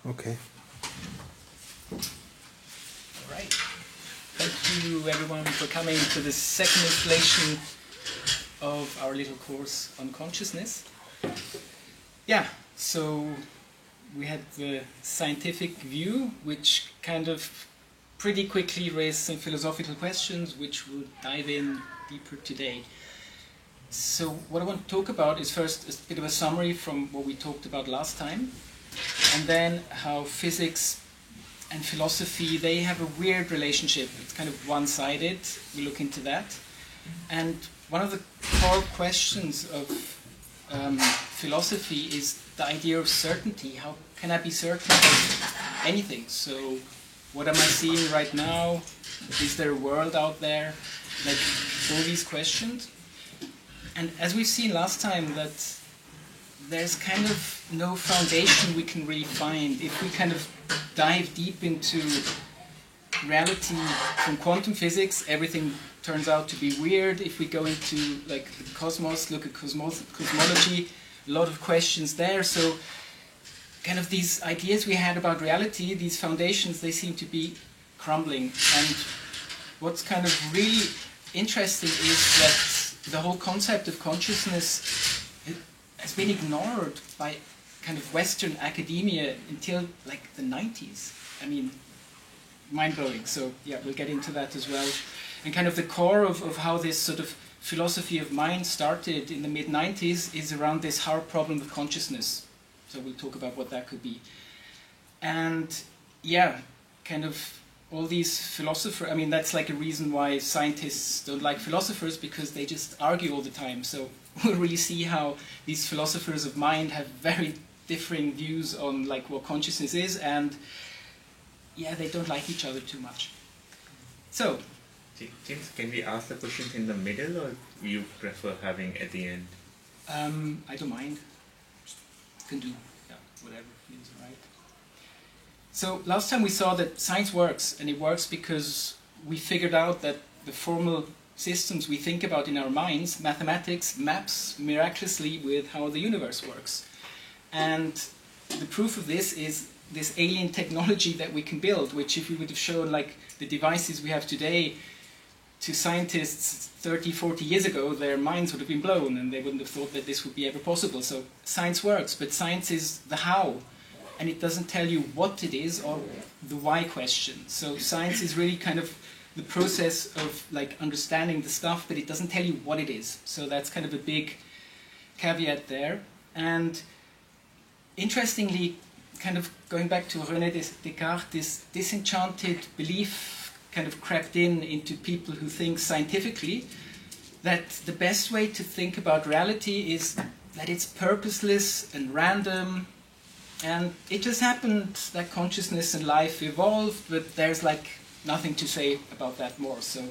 Okay. All right. Thank you everyone for coming to the second installation of our little course on consciousness. Yeah, so we had the scientific view, which kind of pretty quickly raised some philosophical questions, which we'll dive in deeper today. So what I want to talk about is first a bit of a summary from what we talked about last time, and then how physics and philosophy, they have a weird relationship. It's kind of one-sided. We look into that. And one of the core questions of philosophy is the idea of certainty. How can I be certain of anything? So what am I seeing right now? Is there a world out there? Like all these questions. And as we've seen last time, that there's kind of no foundation we can really find. If we kind of dive deep into reality from quantum physics, everything turns out to be weird. If we go into like the cosmos, look at cosmology, a lot of questions there. So kind of these ideas we had about reality, these foundations, they seem to be crumbling. And what's kind of really interesting is that the whole concept of consciousness has been ignored by kind of Western academia until like the 90s. I mean, mind-blowing. So yeah, we'll get into that as well. And kind of the core of how this sort of philosophy of mind started in the mid-90s is around this hard problem of consciousness. So we'll talk about what that could be. And yeah, kind of all these philosophers, I mean, that's like a reason why scientists don't like philosophers, because they just argue all the time. So we'll really see how these philosophers of mind have very differing views on like what consciousness is, and yeah, they don't like each other too much. So, James, can we ask the questions in the middle, or you prefer having at the end? I don't mind. Can do whatever feels right. So last time we saw that science works, and it works because we figured out that the formal systems we think about in our minds, mathematics, maps miraculously with how the universe works. And the proof of this is this alien technology that we can build, which if we would have shown like the devices we have today to scientists 30, 40 years ago, their minds would have been blown and they wouldn't have thought that this would be ever possible. So science works, but science is the how, and it doesn't tell you what it is or the why question. So science is really kind of the process of like understanding the stuff, but it doesn't tell you what it is. So that's kind of a big caveat there. And interestingly, kind of going back to René Descartes, this disenchanted belief kind of crept into people who think scientifically that the best way to think about reality is that it's purposeless and random, and it just happened that consciousness and life evolved, but there's like nothing to say about that more. So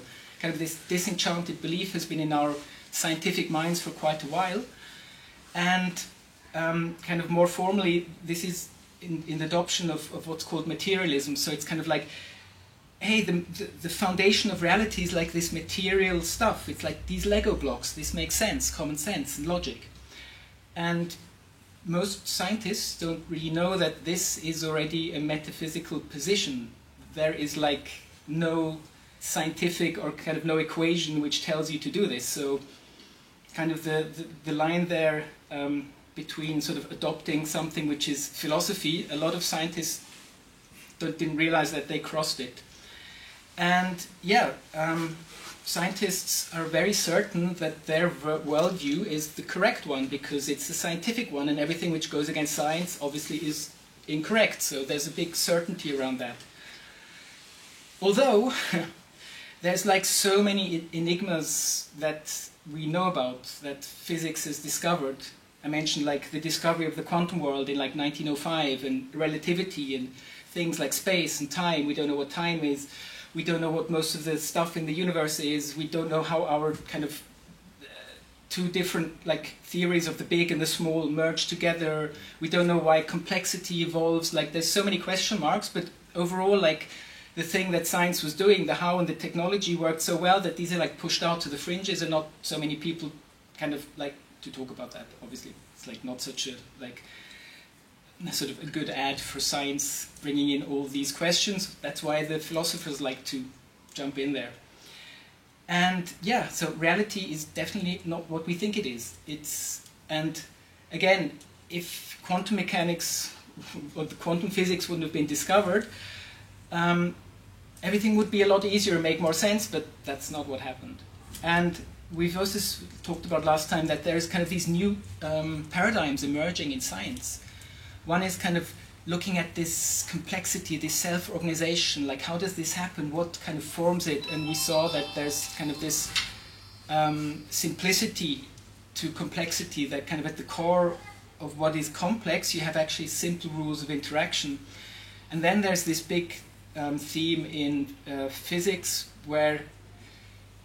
kind of this disenchanted belief has been in our scientific minds for quite a while. And kind of more formally, this is in the adoption of what's called materialism. So it's kind of like, hey, the foundation of reality is like this material stuff. It's like these Lego blocks. This makes sense, common sense and logic. And most scientists don't really know that this is already a metaphysical position. There is like no scientific or kind of no equation which tells you to do this. So kind of the line there between sort of adopting something which is philosophy, a lot of scientists didn't realize that they crossed it. And yeah, scientists are very certain that their worldview is the correct one because it's the scientific one, and everything which goes against science obviously is incorrect. So there's a big certainty around that. Although there's like so many enigmas that we know about, that physics has discovered. I mentioned like the discovery of the quantum world in like 1905, and relativity and things like space and time. We don't know what time is. We don't know what most of the stuff in the universe is. We don't know how our kind of two different like theories of the big and the small merge together. We don't know why complexity evolves. Like there's so many question marks, but overall like the thing that science was doing, the how and the technology worked so well that these are like pushed out to the fringes, and not so many people kind of like to talk about that. Obviously, it's like not such a like sort of a good ad for science, bringing in all these questions. That's why the philosophers like to jump in there. And yeah, so reality is definitely not what we think it is. And again, if quantum mechanics or the quantum physics wouldn't have been discovered, everything would be a lot easier and make more sense, but that's not what happened. And we've also talked about last time that there's kind of these new paradigms emerging in science. One is kind of looking at this complexity, this self-organization, like how does this happen, what kind of forms it, and we saw that there's kind of this simplicity to complexity, that kind of at the core of what is complex you have actually simple rules of interaction. And then there's this big theme in physics where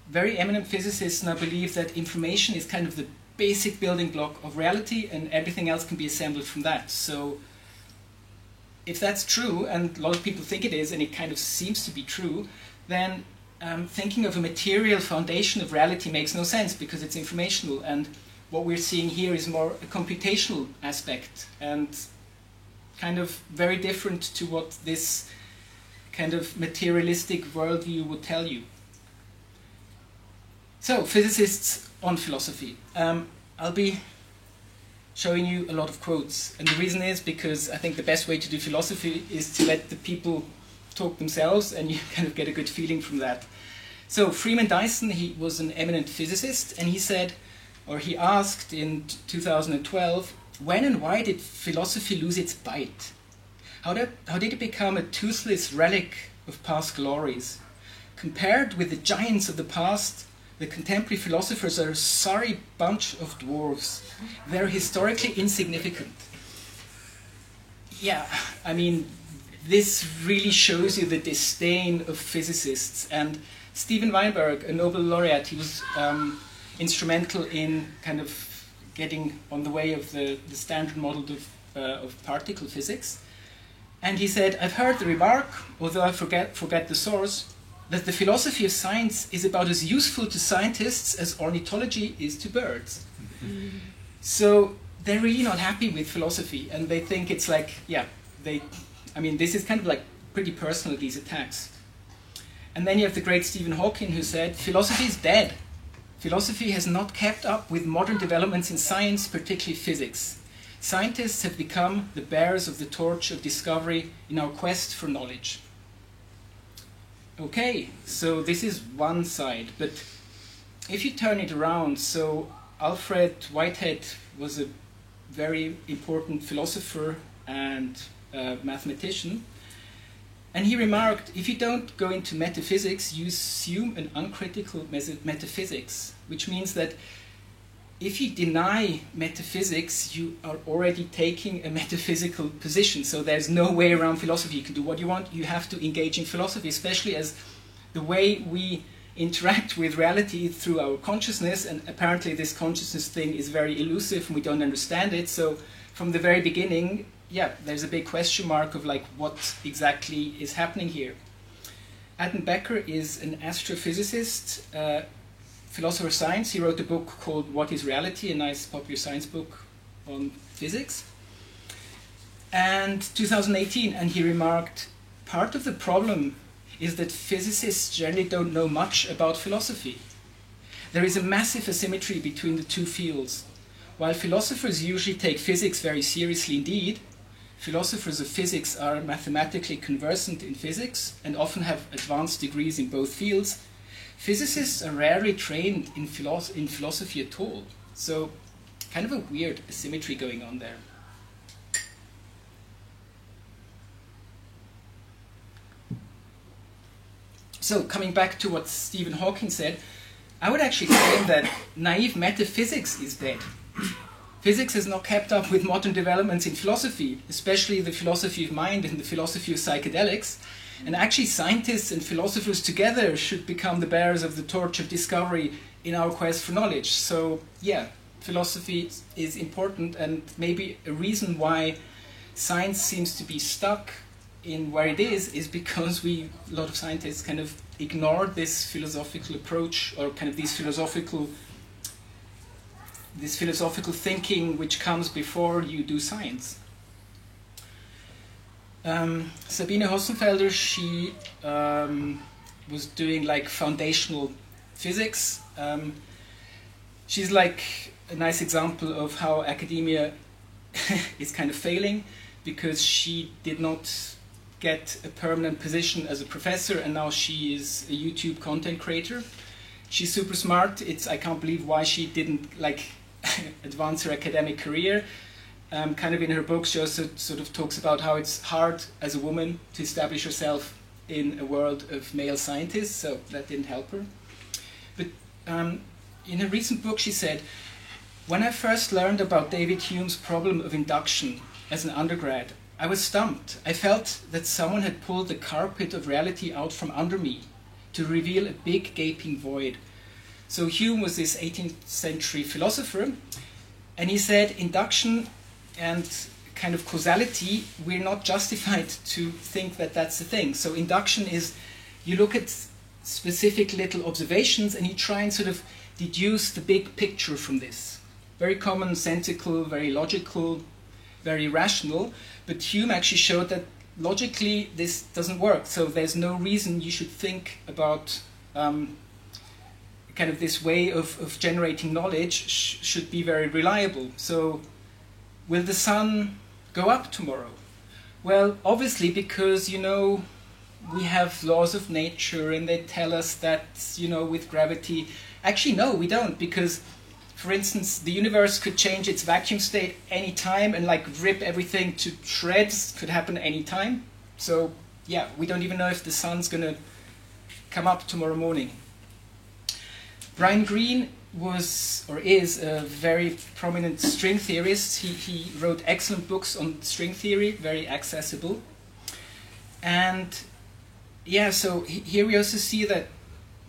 very eminent physicists now believe that information is kind of the basic building block of reality and everything else can be assembled from that. So if that's true, and a lot of people think it is, and it kind of seems to be true, then thinking of a material foundation of reality makes no sense because it's informational, and what we're seeing here is more a computational aspect and kind of very different to what this kind of materialistic worldview would tell you. So, physicists on philosophy. I'll be showing you a lot of quotes, and the reason is because I think the best way to do philosophy is to let the people talk themselves, and you kind of get a good feeling from that. So Freeman Dyson, he was an eminent physicist, and he said, or he asked in 2012, when and why did philosophy lose its bite? How did it become a toothless relic of past glories? Compared with the giants of the past, the contemporary philosophers are a sorry bunch of dwarves. They're historically insignificant. Yeah, I mean, this really shows you the disdain of physicists. And Steven Weinberg, a Nobel laureate, he was instrumental in kind of getting on the way of the standard model of particle physics. And he said, I've heard the remark, although I forget the source, that the philosophy of science is about as useful to scientists as ornithology is to birds. So they're really not happy with philosophy, and they think it's like, yeah, I mean, this is kind of like pretty personal, these attacks. And then you have the great Stephen Hawking, who said, philosophy is dead. Philosophy has not kept up with modern developments in science, particularly physics. Scientists have become the bearers of the torch of discovery in our quest for knowledge. Okay, so this is one side, but if you turn it around, so Alfred Whitehead was a very important philosopher and mathematician, and he remarked, if you don't go into metaphysics, you assume an uncritical metaphysics, which means that if you deny metaphysics, you are already taking a metaphysical position. So there's no way around philosophy. You can do what you want. You have to engage in philosophy, especially as the way we interact with reality through our consciousness, and apparently this consciousness thing is very elusive and we don't understand it. So from the very beginning, yeah, there's a big question mark of like what exactly is happening here. Adam Becker is an astrophysicist, philosopher of science. He wrote a book called What is Reality, a nice popular science book on physics. And 2018, and he remarked, part of the problem is that physicists generally don't know much about philosophy. There is a massive asymmetry between the two fields. While philosophers usually take physics very seriously indeed, philosophers of physics are mathematically conversant in physics and often have advanced degrees in both fields. Physicists are rarely trained in philosophy at all. So, kind of a weird asymmetry going on there. So, coming back to what Stephen Hawking said, I would actually claim that naive metaphysics is dead. Physics has not kept up with modern developments in philosophy, especially the philosophy of mind and the philosophy of psychedelics. And actually scientists and philosophers together should become the bearers of the torch of discovery in our quest for knowledge. So yeah, philosophy is important, and maybe a reason why science seems to be stuck in where it is because a lot of scientists kind of ignore this philosophical approach, or kind of this philosophical thinking which comes before you do science. Sabine Hossenfelder, she was doing like foundational physics. She's like a nice example of how academia is kind of failing, because she did not get a permanent position as a professor, and now she is a YouTube content creator. She's super smart. I can't believe why she didn't like advance her academic career. Kind of in her book, she also sort of talks about how it's hard as a woman to establish herself in a world of male scientists, so that didn't help her. But in a recent book she said, "When I first learned about David Hume's problem of induction as an undergrad, I was stumped. I felt that someone had pulled the carpet of reality out from under me to reveal a big gaping void." So Hume was this 18th century philosopher, and he said induction and kind of causality, we're not justified to think that that's the thing. So induction is, you look at specific little observations and you try and sort of deduce the big picture from this. Very commonsensical, very logical, very rational, but Hume actually showed that logically this doesn't work, so there's no reason you should think about kind of this way of generating knowledge should be very reliable. So will the sun go up tomorrow? Well, obviously, because, you know, we have laws of nature and they tell us that, you know, with gravity. Actually, no, we don't, because, for instance, the universe could change its vacuum state any time and like rip everything to shreds, could happen any time. So, yeah, we don't even know if the sun's going to come up tomorrow morning. Brian Greene was, or is, a very prominent string theorist. He wrote excellent books on string theory, very accessible. And yeah, so here we also see that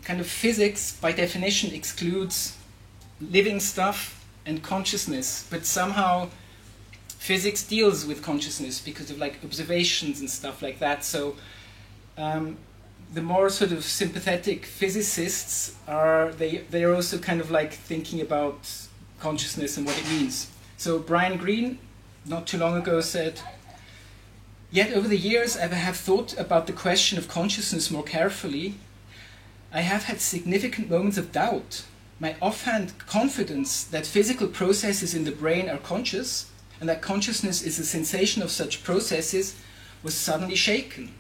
kind of physics, by definition, excludes living stuff and consciousness, but somehow physics deals with consciousness because of like observations and stuff like that. So the more sort of sympathetic physicists are, they're also kind of like thinking about consciousness and what it means. So Brian Greene, not too long ago, said, "Yet over the years I have thought about the question of consciousness more carefully. I have had significant moments of doubt. My offhand confidence that physical processes in the brain are conscious and that consciousness is a sensation of such processes was suddenly shaken."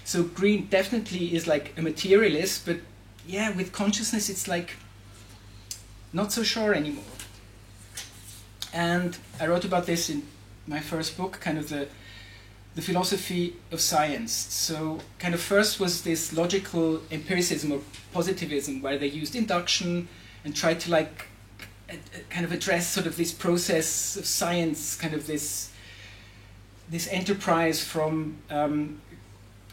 So Greene definitely is like a materialist, but yeah, with consciousness it's like not so sure anymore. And I wrote about this in my first book, kind of the philosophy of science. So kind of first was this logical empiricism or positivism, where they used induction and tried to like kind of address sort of this process of science, kind of this enterprise from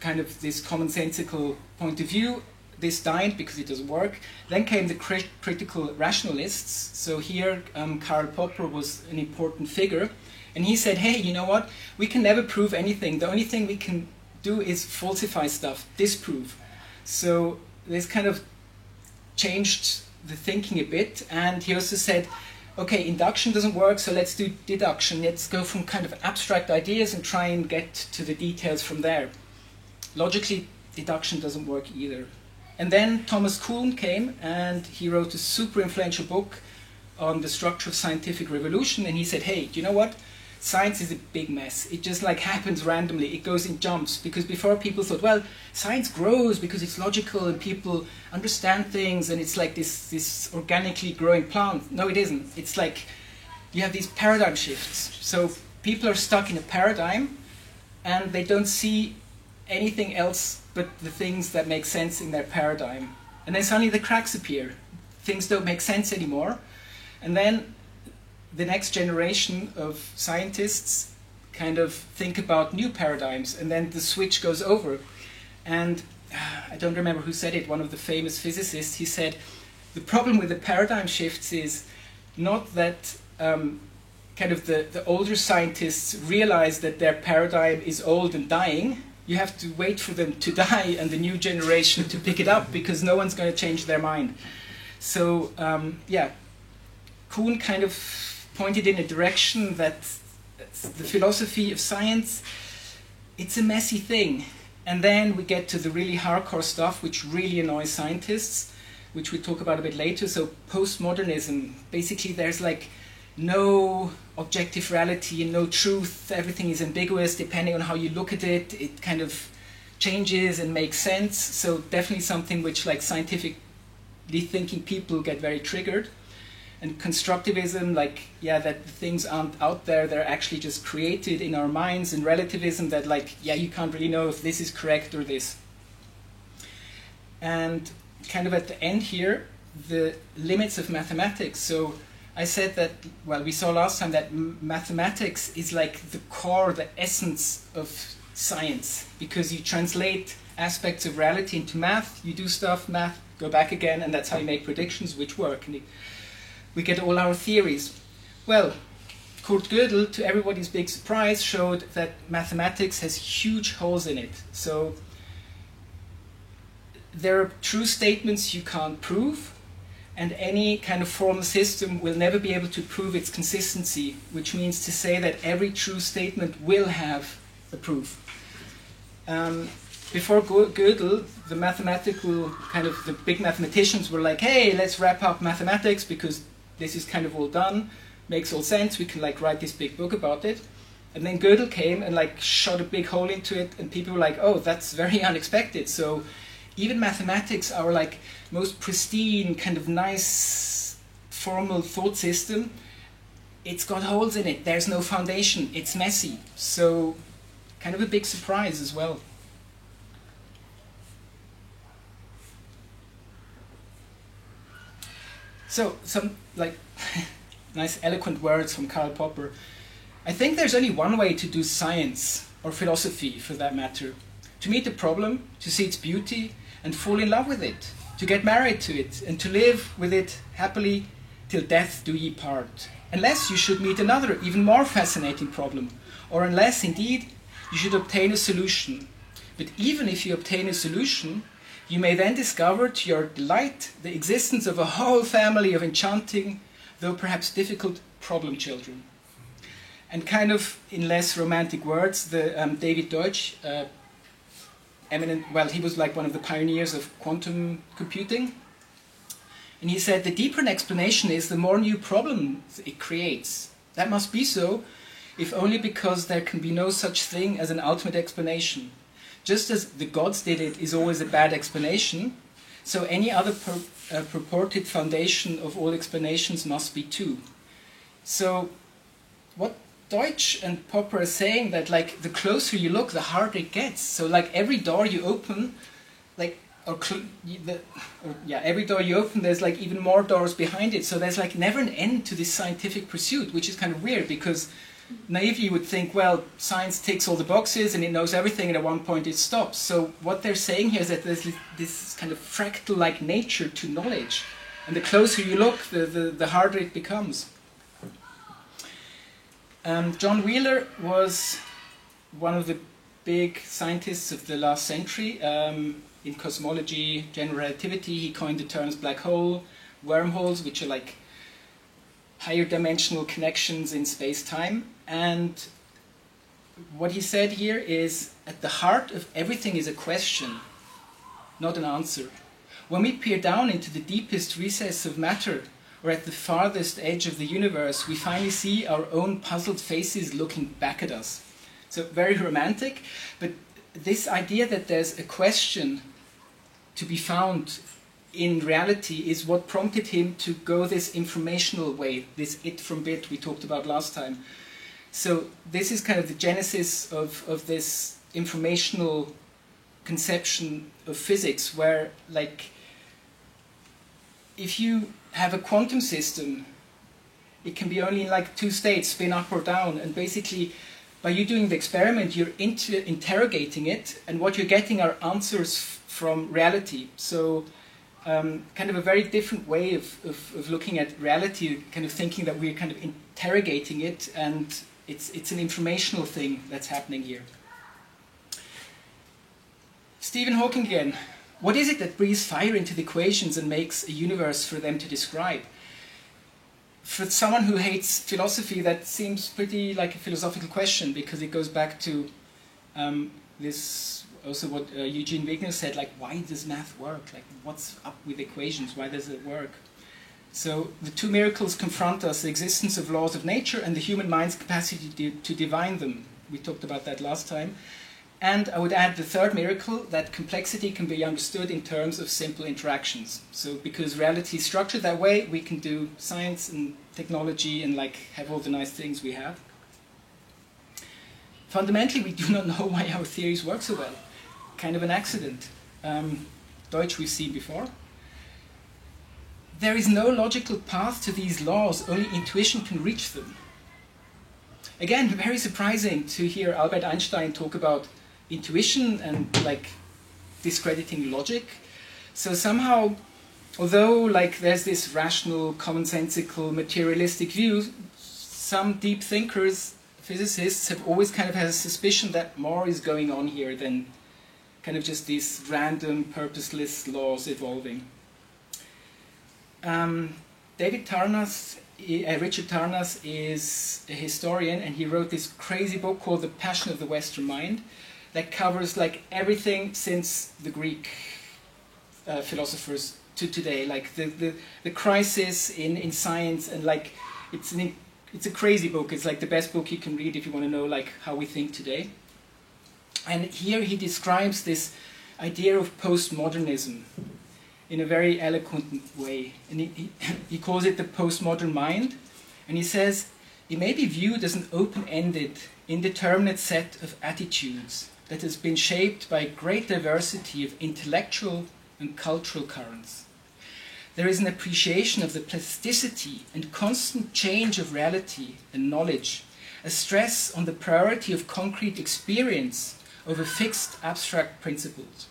kind of this commonsensical point of view. This died because it doesn't work. Then came the critical rationalists. So here Karl Popper was an important figure. And he said, hey, you know what? We can never prove anything. The only thing we can do is falsify stuff, disprove. So this kind of changed the thinking a bit. And he also said, okay, induction doesn't work, so let's do deduction. Let's go from kind of abstract ideas and try and get to the details from there. Logically, deduction doesn't work either. And then Thomas Kuhn came and he wrote a super influential book on the structure of scientific revolution. And he said, hey, do you know what? Science is a big mess. It just like happens randomly. It goes in jumps. Because before people thought, well, science grows because it's logical and people understand things and it's like this organically growing plant. No, it isn't. It's like you have these paradigm shifts. So people are stuck in a paradigm and they don't see anything else but the things that make sense in their paradigm. And then suddenly the cracks appear. Things don't make sense anymore. And then the next generation of scientists kind of think about new paradigms, and then the switch goes over. And I don't remember who said it, one of the famous physicists, he said, the problem with the paradigm shifts is not that kind of the older scientists realize that their paradigm is old and dying. You have to wait for them to die and the new generation to pick it up, because no one's going to change their mind. So yeah, Kuhn kind of pointed in a direction that the philosophy of science it's a messy thing. And then we get to the really hardcore stuff, which really annoys scientists, which we talk about a bit later. So postmodernism, basically there's like no objective reality and no truth. Everything is ambiguous depending on how you look at it. It kind of changes and makes sense. So definitely something which like scientifically thinking people get very triggered. And constructivism, like, yeah, that things aren't out there, they're actually just created in our minds. And relativism, that like, yeah, you can't really know if this is correct or this. And kind of at the end here, the limits of mathematics. So I said that, well, we saw last time that mathematics is like the core, the essence of science, because you translate aspects of reality into math, you do stuff, math, go back again, and that's how you make predictions which work. And we get all our theories. Well, Kurt Gödel, to everybody's big surprise, showed that mathematics has huge holes in it. So there are true statements you can't prove, and any kind of formal system will never be able to prove its consistency, which means to say that every true statement will have a proof. Before Gödel, the mathematical kind of the big mathematicians were like, hey, let's wrap up mathematics because this is kind of all done, makes all sense, we can like write this big book about it. And then Gödel came and like shot a big hole into it, and people were like, oh, that's very unexpected. So even mathematics, our like most pristine, kind of nice, formal thought system, it's got holes in it. There's no foundation. It's messy. So kind of a big surprise as well. So some like nice eloquent words from Karl Popper. I think there's only one way to do science, or philosophy for that matter. To meet the problem, to see its beauty, and fall in love with it, to get married to it, and to live with it happily till death do ye part. Unless you should meet another, even more fascinating problem, or unless, indeed, you should obtain a solution. But even if you obtain a solution, you may then discover to your delight the existence of a whole family of enchanting, though perhaps difficult, problem children. And kind of in less romantic words, the David Deutsch, eminent, well, he was like one of the pioneers of quantum computing. And he said, the deeper an explanation is, the more new problems it creates. That must be so, if only because there can be no such thing as an ultimate explanation. Just as the gods did it is always a bad explanation, so any other purported foundation of all explanations must be too. So what Deutsch and Popper are saying, that like the closer you look, the harder it gets. So like every door you open, like every door you open, there's like even more doors behind it. So there's like never an end to this scientific pursuit, which is kind of weird because naively you would think, well, science ticks all the boxes and it knows everything, and at one point it stops. So what they're saying here is that there's this kind of fractal-like nature to knowledge, and the closer you look, the harder it becomes. John Wheeler was one of the big scientists of the last century. In cosmology, general relativity, he coined the terms black hole, wormholes, which are like higher dimensional connections in space-time. And what he said here is, at the heart of everything is a question, not an answer. When we peer down into the deepest recess of matter, or at the farthest edge of the universe, we finally see our own puzzled faces looking back at us. So very romantic, but this idea that there's a question to be found in reality is what prompted him to go this informational way, this it from bit we talked about last time. So this is kind of the genesis of this informational conception of physics, where like if you have a quantum system, it can be only in like two states, spin up or down, and basically by you doing the experiment you're interrogating it, and what you're getting are answers from reality. So kind of a very different way of looking at reality, kind of thinking that we're kind of interrogating it, and it's an informational thing that's happening here. Stephen Hawking again. What is it that breathes fire into the equations and makes a universe for them to describe? For someone who hates philosophy, that seems pretty like a philosophical question, because it goes back to This also what Eugene Wigner said, like, why does math work? Like, what's up with equations? Why does it work? So the two miracles confront us, the existence of laws of nature and the human mind's capacity to divine them. We talked about that last time. And I would add the third miracle, that complexity can be understood in terms of simple interactions. So because reality is structured that way, we can do science and technology and like have all the nice things we have. Fundamentally, we do not know why our theories work so well. Kind of an accident. Deutsch we've seen before. There is no logical path to these laws, only intuition can reach them. Again, very surprising to hear Albert Einstein talk about intuition and like discrediting logic. So somehow, although like there's this rational, commonsensical, materialistic view, some deep thinkers, physicists have always kind of had a suspicion that more is going on here than kind of just these random, purposeless laws evolving. Richard Tarnas is a historian, and he wrote this crazy book called The Passion of the Western Mind that covers like everything since the Greek philosophers to today, like the crisis in science, and like it's a crazy book. It's like the best book you can read if you want to know like how we think today. And here he describes this idea of postmodernism in a very eloquent way. And he calls it the postmodern mind. And he says, it may be viewed as an open-ended, indeterminate set of attitudes that has been shaped by a great diversity of intellectual and cultural currents. There is an appreciation of the plasticity and constant change of reality and knowledge, a stress on the priority of concrete experience over fixed abstract principles,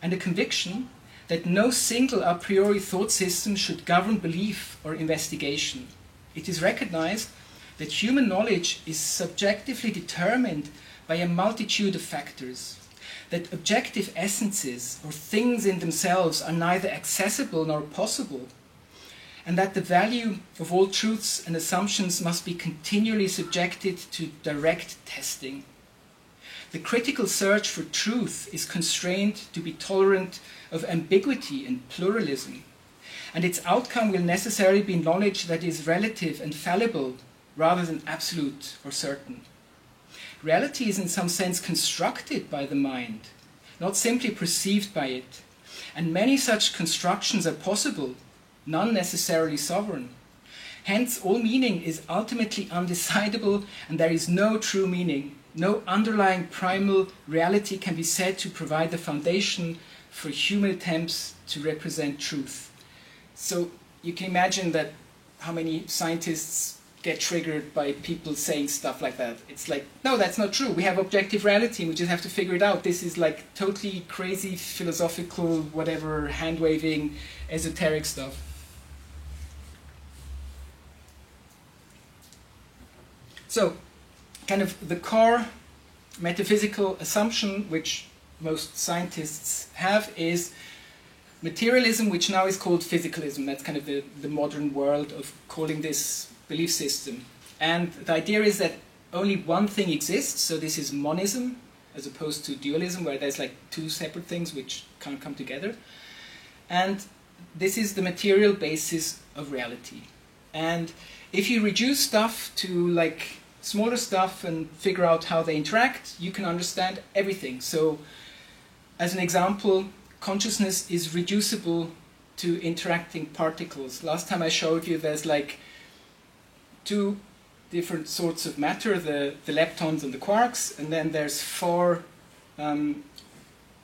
and a conviction that no single a priori thought system should govern belief or investigation. It is recognized that human knowledge is subjectively determined by a multitude of factors, that objective essences or things in themselves are neither accessible nor possible, and that the value of all truths and assumptions must be continually subjected to direct testing. The critical search for truth is constrained to be tolerant of ambiguity and pluralism, and its outcome will necessarily be knowledge that is relative and fallible rather than absolute or certain. Reality is in some sense constructed by the mind, not simply perceived by it, and many such constructions are possible, none necessarily sovereign. Hence, all meaning is ultimately undecidable, and there is no true meaning. No underlying primal reality can be said to provide the foundation for human attempts to represent truth. So you can imagine that how many scientists get triggered by people saying stuff like that. It's like, no, that's not true. We have objective reality, we just have to figure it out. This is like totally crazy, philosophical, whatever, hand-waving, esoteric stuff. So, kind of the core metaphysical assumption which most scientists have is materialism, which now is called physicalism. That's kind of the modern world of calling this belief system. And the idea is that only one thing exists, so this is monism, as opposed to dualism, where there's like two separate things which can't come together. And this is the material basis of reality. And if you reduce stuff to like smaller stuff and figure out how they interact, you can understand everything. So, as an example, consciousness is reducible to interacting particles. Last time I showed you there's like two different sorts of matter, the leptons and the quarks, and then there's four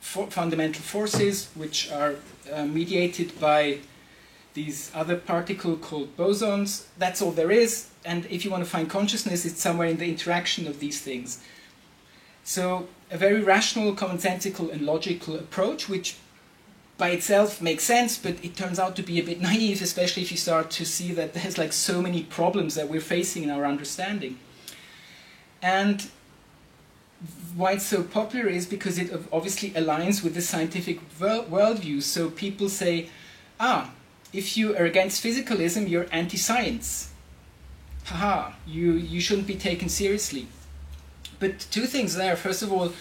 fundamental forces which are mediated by these other particles called bosons. That's all there is, and if you want to find consciousness, it's somewhere in the interaction of these things. So a very rational, commonsensical and logical approach, which by itself makes sense, but it turns out to be a bit naive, especially if you start to see that there's like so many problems that we're facing in our understanding. And why it's so popular is because it obviously aligns with the scientific worldview. So people say, if you are against physicalism, you're anti-science. Haha, you shouldn't be taken seriously. But two things there. First of all,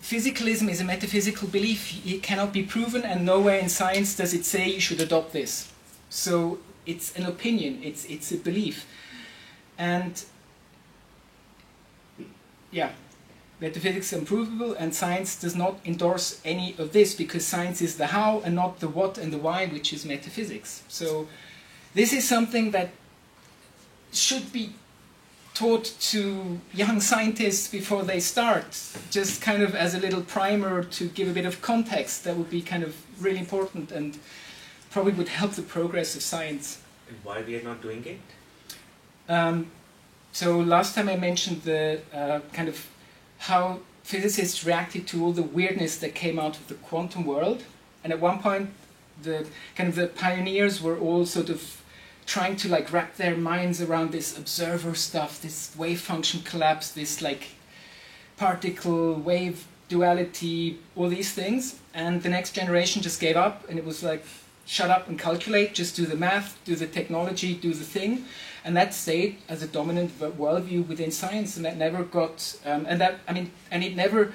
physicalism is a metaphysical belief. It cannot be proven, and nowhere in science does it say you should adopt this. So it's an opinion, it's a belief. And yeah, metaphysics is unprovable, and science does not endorse any of this, because science is the how and not the what and the why, which is metaphysics. So this is something that should be taught to young scientists before they start, just kind of as a little primer to give a bit of context. That would be kind of really important and probably would help the progress of science. And why we are not doing it? So last time I mentioned the kind of how physicists reacted to all the weirdness that came out of the quantum world, and at one point the kind of the pioneers were all sort of trying to like wrap their minds around this observer stuff, this wave function collapse, this like particle wave duality, all these things, and the next generation just gave up, and it was like, shut up and calculate, just do the math, do the technology, do the thing, and that stayed as a dominant worldview within science, and that never got, and it never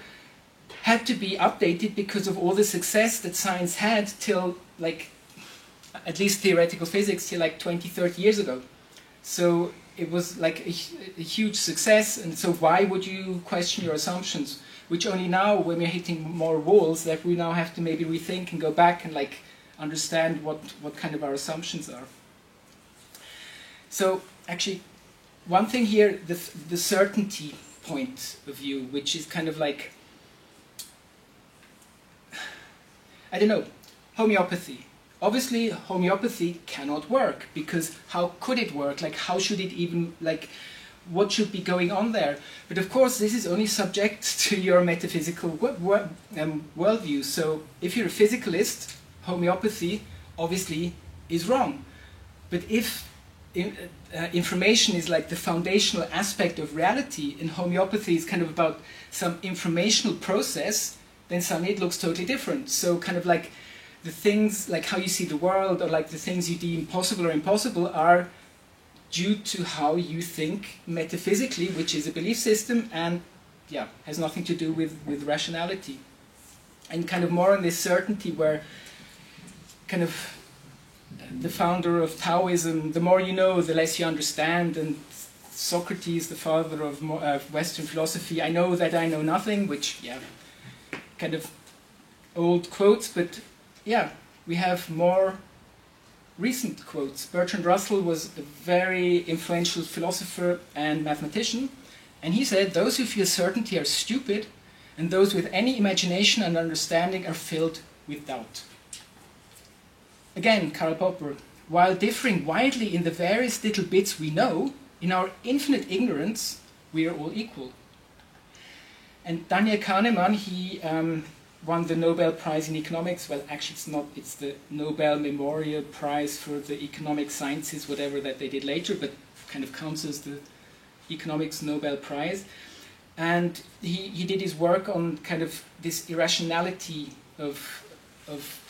had to be updated because of all the success that science had till like, at least theoretical physics, till like 20, 30 years ago. So it was like a huge success, and so why would you question your assumptions? Which only now, when we're hitting more walls, that we now have to maybe rethink and go back and like understand what kind of our assumptions are. So actually, one thing here, the certainty point of view, which is kind of like, I don't know, homeopathy. Obviously, homeopathy cannot work, because how could it work? Like, how should it even, like, what should be going on there? But of course, this is only subject to your metaphysical worldview. So if you're a physicalist, homeopathy obviously is wrong. But if information is like the foundational aspect of reality, and homeopathy is kind of about some informational process, then suddenly it looks totally different. So kind of like the things, like how you see the world, or like the things you deem possible or impossible, are due to how you think metaphysically, which is a belief system, and yeah, has nothing to do with rationality. And kind of more on this certainty, where kind of the founder of Taoism, the more you know, the less you understand, and Socrates, the father of Western philosophy, I know that I know nothing, which, yeah, kind of old quotes, but yeah, we have more recent quotes. Bertrand Russell was a very influential philosopher and mathematician, and he said, "Those who feel certainty are stupid, and those with any imagination and understanding are filled with doubt." Again, Karl Popper, while differing widely in the various little bits we know, in our infinite ignorance, we are all equal. And Daniel Kahneman, he won the Nobel Prize in Economics. Well, actually it's not, it's the Nobel Memorial Prize for the Economic Sciences, whatever that they did later, but kind of counts as the Economics Nobel Prize. And he did his work on kind of this irrationality of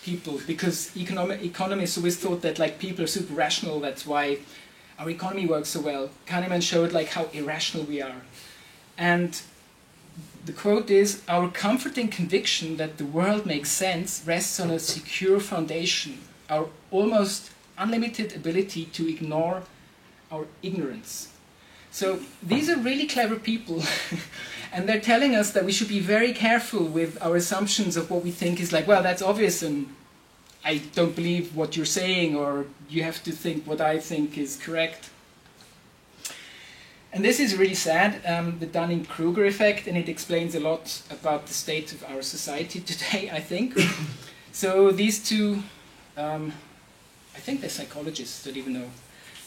people, because economists always thought that like people are super rational, that's why our economy works so well. Kahneman showed like how irrational we are. And the quote is, "Our comforting conviction that the world makes sense rests on a secure foundation, our almost unlimited ability to ignore our ignorance." So these are really clever people, and they're telling us that we should be very careful with our assumptions of what we think is like, well, that's obvious, and I don't believe what you're saying, or you have to think what I think is correct. And this is really sad, the Dunning-Kruger effect, and it explains a lot about the state of our society today, I think. So these two, I think they're psychologists, don't even know,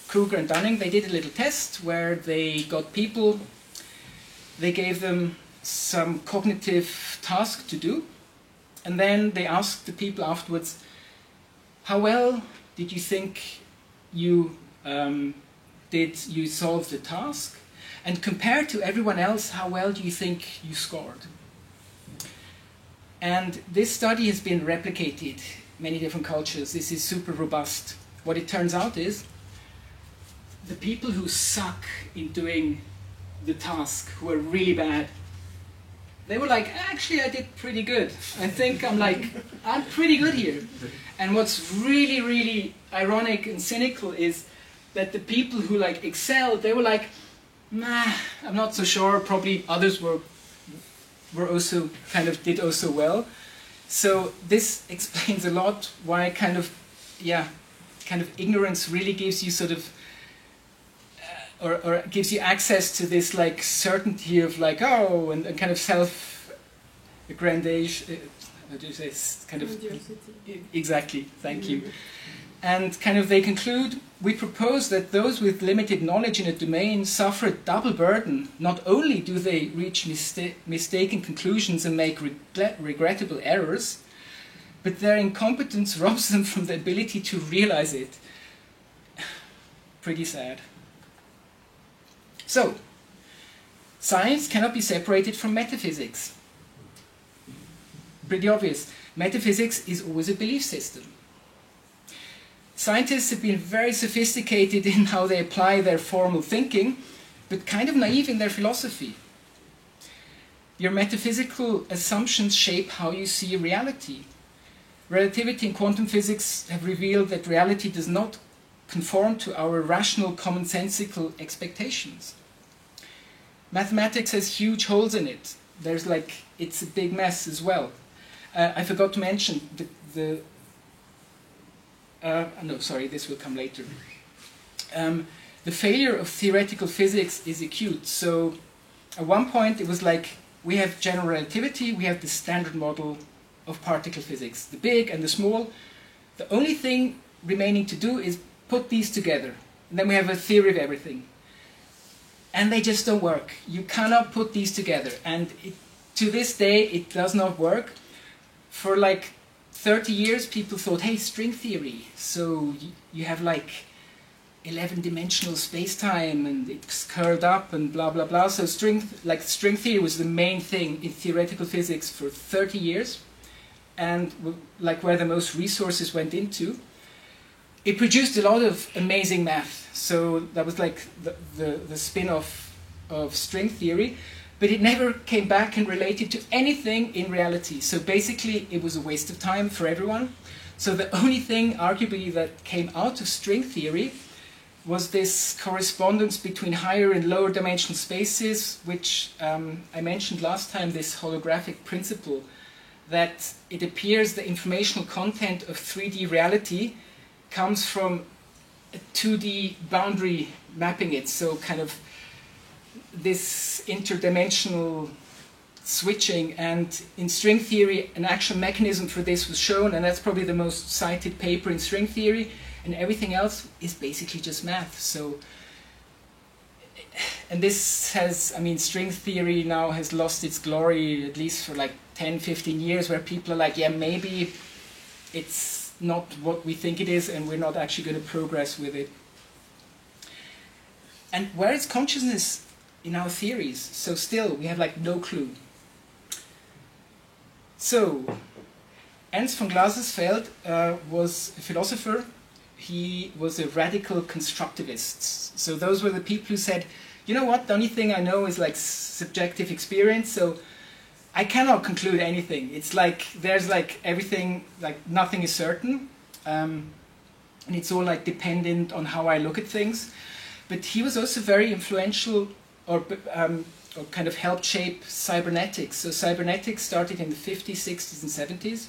Kruger and Dunning, they did a little test where they got people, they gave them some cognitive task to do, and then they asked the people afterwards, how well did you think you solve the task? And compared to everyone else, how well do you think you scored? And this study has been replicated in many different cultures. This is super robust. What it turns out is, the people who suck in doing the task, who were really bad, they were like, actually I did pretty good. I think I'm pretty good here. And what's really, really ironic and cynical is that the people who like excelled, they were like, nah, I'm not so sure, probably others were also kind of did also well. So this explains a lot why kind of ignorance really gives you sort of or gives you access to this like certainty of like, oh, and kind of self-aggrandization, how do you say, kind of, exactly, thank you. And kind of they conclude, we propose that those with limited knowledge in a domain suffer a double burden. Not only do they reach mistaken conclusions and make regrettable errors, but their incompetence robs them from the ability to realize it. Pretty sad. So, science cannot be separated from metaphysics. Pretty obvious. Metaphysics is always a belief system. Scientists have been very sophisticated in how they apply their formal thinking, but kind of naive in their philosophy. Your metaphysical assumptions shape how you see reality. Relativity and quantum physics have revealed that reality does not conform to our rational, commonsensical expectations. Mathematics has huge holes in it. There's like, it's a big mess as well. I forgot to mention no, sorry, this will come later. The failure of theoretical physics is acute. So at one point it was like, we have general relativity, we have the standard model of particle physics, the big and the small. The only thing remaining to do is put these together. And then we have a theory of everything. And they just don't work. You cannot put these together. And to this day, it does not work. For like 30 years, people thought, hey, string theory. So you have like 11-dimensional space-time and it's curled up and blah, blah, blah. So string theory was the main thing in theoretical physics for 30 years. And like where the most resources went into. It produced a lot of amazing math. So that was like the spin-off of string theory. But it never came back and related to anything in reality. So basically, it was a waste of time for everyone. So the only thing, arguably, that came out of string theory was this correspondence between higher and lower dimensional spaces, which I mentioned last time, this holographic principle, that it appears the informational content of 3D reality comes from a 2D boundary mapping it. So kind of this interdimensional switching, and in string theory an actual mechanism for this was shown, and that's probably the most cited paper in string theory, and everything else is basically just math. So, and this has, I mean, string theory now has lost its glory, at least for like 10-15 years, where people are like, yeah, maybe it's not what we think it is and we're not actually going to progress with it. And where is consciousness in our theories? So still, we have like no clue. So, Ernst von Glasersfeld was a philosopher. He was a radical constructivist. So those were the people who said, you know what, the only thing I know is like subjective experience, so I cannot conclude anything. It's like, there's like everything, like nothing is certain. And it's all like dependent on how I look at things. But he was also very influential, or kind of helped shape cybernetics. So cybernetics started in the 50s, 60s, and 70s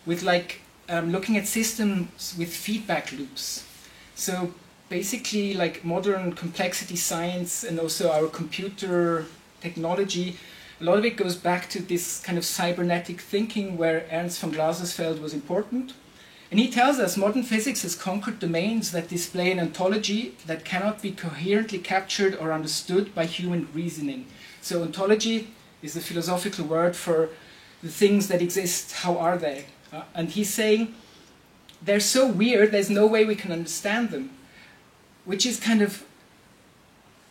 with like looking at systems with feedback loops. So basically like modern complexity science and also our computer technology, a lot of it goes back to this kind of cybernetic thinking where Ernst von Glasersfeld was important. And he tells us modern physics has conquered domains that display an ontology that cannot be coherently captured or understood by human reasoning. So ontology is the philosophical word for the things that exist, how are they? And he's saying, they're so weird, there's no way we can understand them. Which is kind of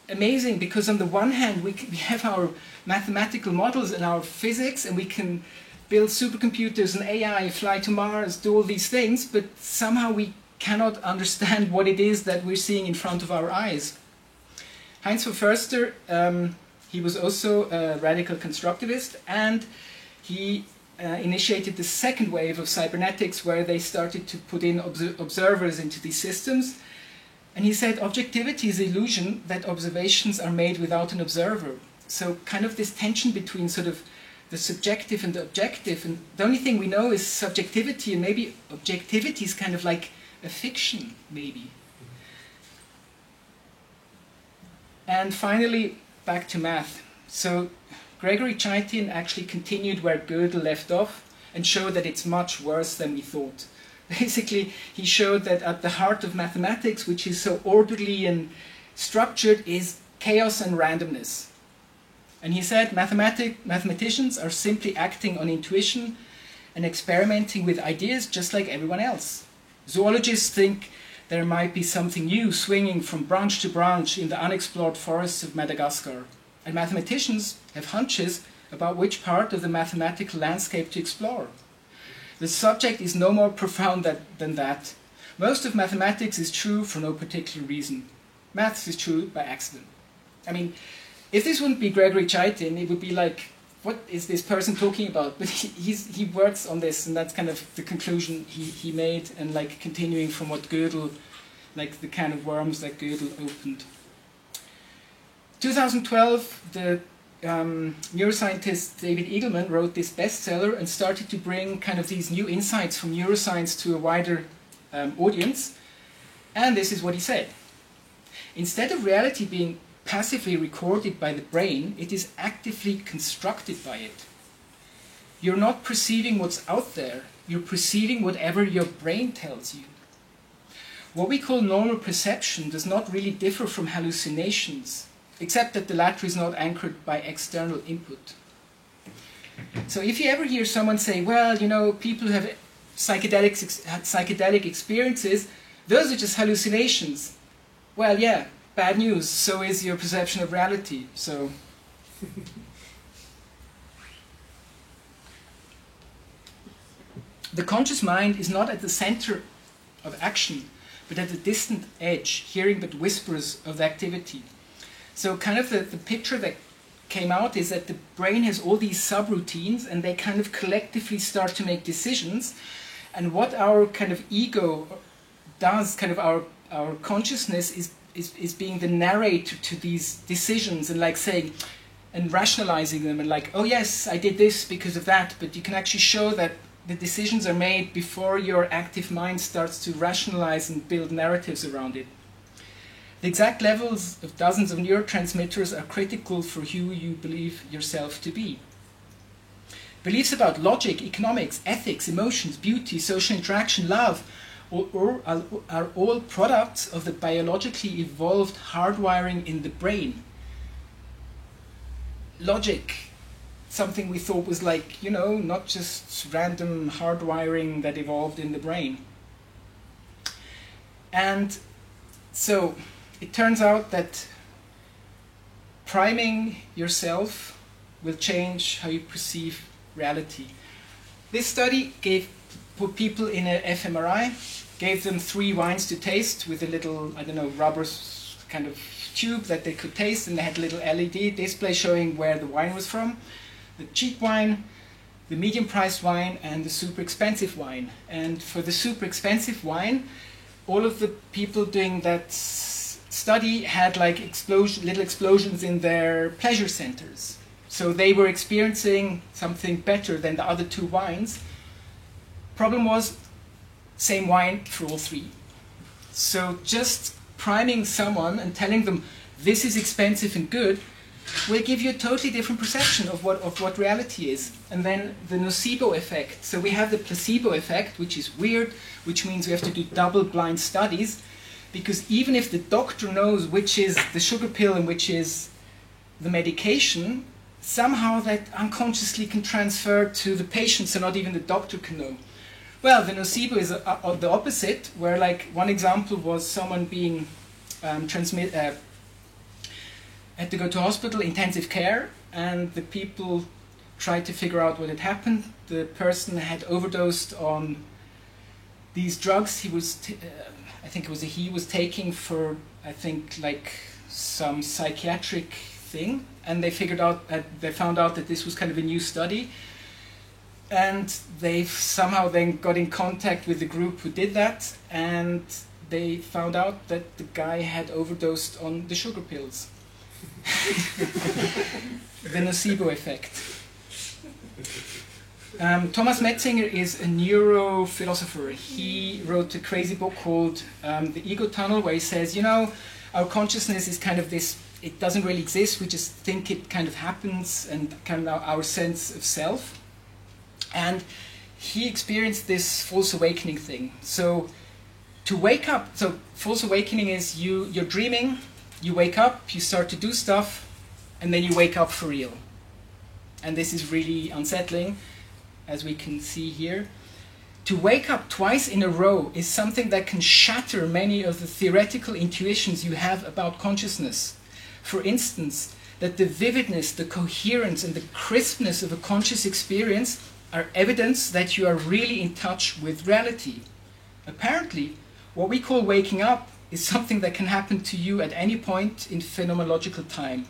amazing, because on the one hand, we have our mathematical models and our physics, and we can build supercomputers and AI, fly to Mars, do all these things, but somehow we cannot understand what it is that we're seeing in front of our eyes. Heinz von Förster, he was also a radical constructivist, and he initiated the second wave of cybernetics, where they started to put in observers into these systems. And he said objectivity is the illusion that observations are made without an observer. So kind of this tension between sort of the subjective and the objective, and the only thing we know is subjectivity, and maybe objectivity is kind of like a fiction, maybe. And finally, back to math. So Gregory Chaitin actually continued where Gödel left off and showed that it's much worse than we thought. Basically, he showed that at the heart of mathematics, which is so orderly and structured, is chaos and randomness. And he said mathematicians are simply acting on intuition and experimenting with ideas just like everyone else. Zoologists think there might be something new swinging from branch to branch in the unexplored forests of Madagascar. And mathematicians have hunches about which part of the mathematical landscape to explore. The subject is no more profound than that. Most of mathematics is true for no particular reason. Maths is true by accident. I mean, if this wouldn't be Gregory Chaitin, it would be like, what is this person talking about? But he works on this, and that's kind of the conclusion he made, and like continuing from what Gödel, like the kind of worms that Gödel opened. 2012, the neuroscientist David Eagleman wrote this bestseller and started to bring kind of these new insights from neuroscience to a wider audience. And this is what he said. Instead of reality being passively recorded by the brain, it is actively constructed by it. You're not perceiving what's out there, you're perceiving whatever your brain tells you. What we call normal perception does not really differ from hallucinations, except that the latter is not anchored by external input. So if you ever hear someone say, well, you know, people who have psychedelic experiences, those are just hallucinations. Well, yeah, bad news, so is your perception of reality. So the conscious mind is not at the center of action, but at the distant edge, hearing but whispers of the activity. So kind of the picture that came out is that the brain has all these subroutines, and they kind of collectively start to make decisions. And what our kind of ego does, kind of our consciousness is being the narrator to these decisions, and like saying, and rationalizing them, and like, oh yes, I did this because of that, but you can actually show that the decisions are made before your active mind starts to rationalize and build narratives around it. The exact levels of dozens of neurotransmitters are critical for who you believe yourself to be. Beliefs about logic, economics, ethics, emotions, beauty, social interaction, love, are all products of the biologically evolved hardwiring in the brain. Logic, something we thought was like, you know, not just random hardwiring that evolved in the brain. And so it turns out that priming yourself will change how you perceive reality. This study put people in an fMRI, gave them 3 wines to taste with a little, I don't know, rubber kind of tube that they could taste, and they had a little LED display showing where the wine was from. The cheap wine, the medium-priced wine, and the super expensive wine. And for the super expensive wine, all of the people doing that study had like little explosions in their pleasure centers. So they were experiencing something better than the other 2 wines. Problem was, same wine for all 3. So just priming someone and telling them this is expensive and good will give you a totally different perception of what reality is. And then the nocebo effect. So we have the placebo effect, which is weird, which means we have to do double-blind studies, because even if the doctor knows which is the sugar pill and which is the medication, somehow that unconsciously can transfer to the patient, so not even the doctor can know. Well, the nocebo is the opposite, where like one example was someone being had to go to hospital, intensive care, and the people tried to figure out what had happened. The person had overdosed on these drugs he was, I think it was he was taking for, I think, like some psychiatric thing, and they found out that this was kind of a new study, and they somehow then got in contact with the group who did that, and they found out that the guy had overdosed on the sugar pills. The nocebo effect. Thomas Metzinger is a neurophilosopher. He wrote a crazy book called The Ego Tunnel, where he says, you know, our consciousness is kind of this, it doesn't really exist, we just think it kind of happens, and kind of our sense of self. And he experienced this false awakening thing. So to wake up, so false awakening is you're dreaming, you wake up, you start to do stuff, and then you wake up for real. And this is really unsettling, as we can see here. To wake up twice in a row is something that can shatter many of the theoretical intuitions you have about consciousness. For instance, that the vividness, the coherence, and the crispness of a conscious experience are evidence that you are really in touch with reality. Apparently, what we call waking up is something that can happen to you at any point in phenomenological time.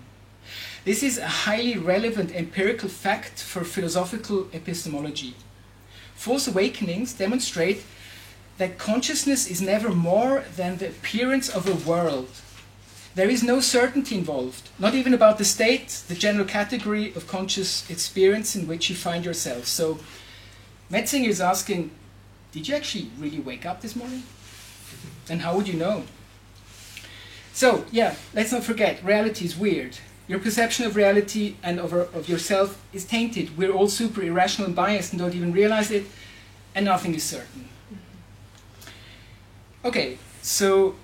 This is a highly relevant empirical fact for philosophical epistemology. False awakenings demonstrate that consciousness is never more than the appearance of a world. There is no certainty involved, not even about the state, the general category of conscious experience in which you find yourself. So Metzinger is asking, did you actually really wake up this morning? And how would you know? So, yeah, let's not forget, reality is weird. Your perception of reality and of yourself is tainted. We're all super irrational and biased and don't even realize it, and nothing is certain. Okay, so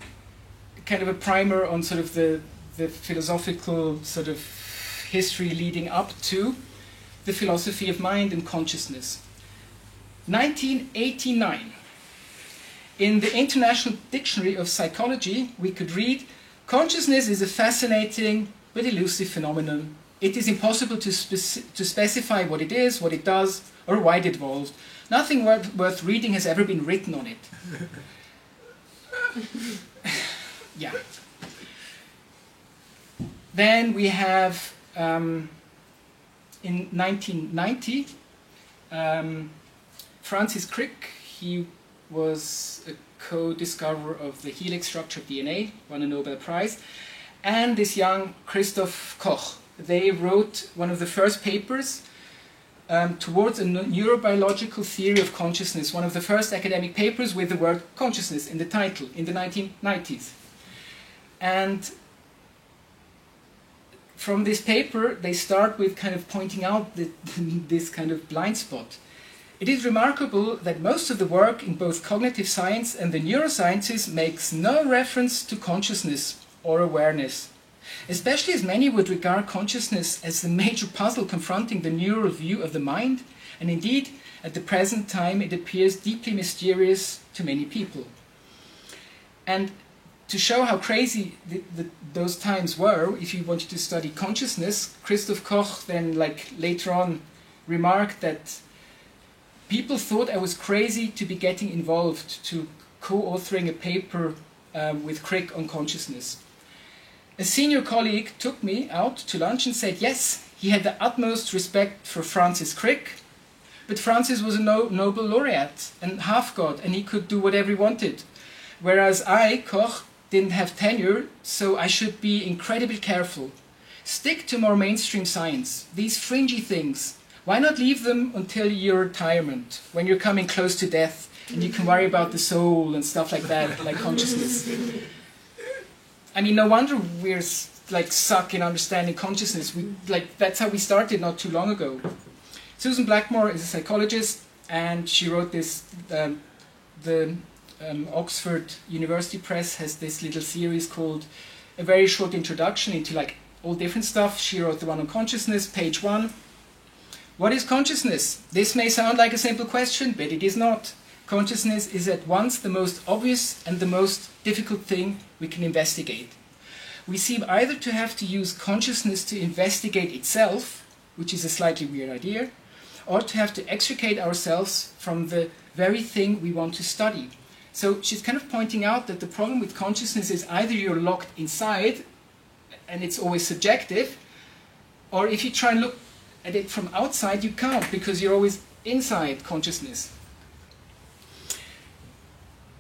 kind of a primer on sort of the philosophical sort of history leading up to the philosophy of mind and consciousness. 1989. In the International Dictionary of Psychology, we could read, consciousness is a fascinating but elusive phenomenon. It is impossible to specify what it is, what it does, or why it evolved. Nothing worth reading has ever been written on it. Yeah. Then we have, in 1990, Francis Crick. He was a co-discoverer of the helix structure of DNA, won a Nobel Prize. And this young Christoph Koch, they wrote one of the first papers towards a neurobiological theory of consciousness, one of the first academic papers with the word consciousness in the title, in the 1990s. And from this paper, they start with kind of pointing out this kind of blind spot. It is remarkable that most of the work in both cognitive science and the neurosciences makes no reference to consciousness or awareness, especially as many would regard consciousness as the major puzzle confronting the neural view of the mind, and indeed, at the present time, it appears deeply mysterious to many people. And to show how crazy those times were, if you wanted to study consciousness, Christoph Koch then, like later on, remarked that people thought I was crazy to be getting involved, to co-authoring a paper with Crick on consciousness. A senior colleague took me out to lunch and said, yes, he had the utmost respect for Francis Crick, but Francis was a Nobel laureate and half-god, and he could do whatever he wanted. Whereas I, Koch, didn't have tenure, so I should be incredibly careful. Stick to more mainstream science, these fringy things. Why not leave them until your retirement, when you're coming close to death, and you can worry about the soul and stuff like that, like consciousness. I mean, no wonder we're like stuck in understanding consciousness. That's how we started not too long ago. Susan Blackmore is a psychologist, and she wrote this, Oxford University Press has this little series called A Very Short Introduction into like all different stuff. She wrote the one on consciousness, page 1. What is consciousness? This may sound like a simple question, but it is not. Consciousness is at once the most obvious and the most difficult thing we can investigate. We seem either to have to use consciousness to investigate itself, which is a slightly weird idea, or to have to extricate ourselves from the very thing we want to study. So she's kind of pointing out that the problem with consciousness is either you're locked inside and it's always subjective. Or if you try and look at it from outside, you can't, because you're always inside consciousness.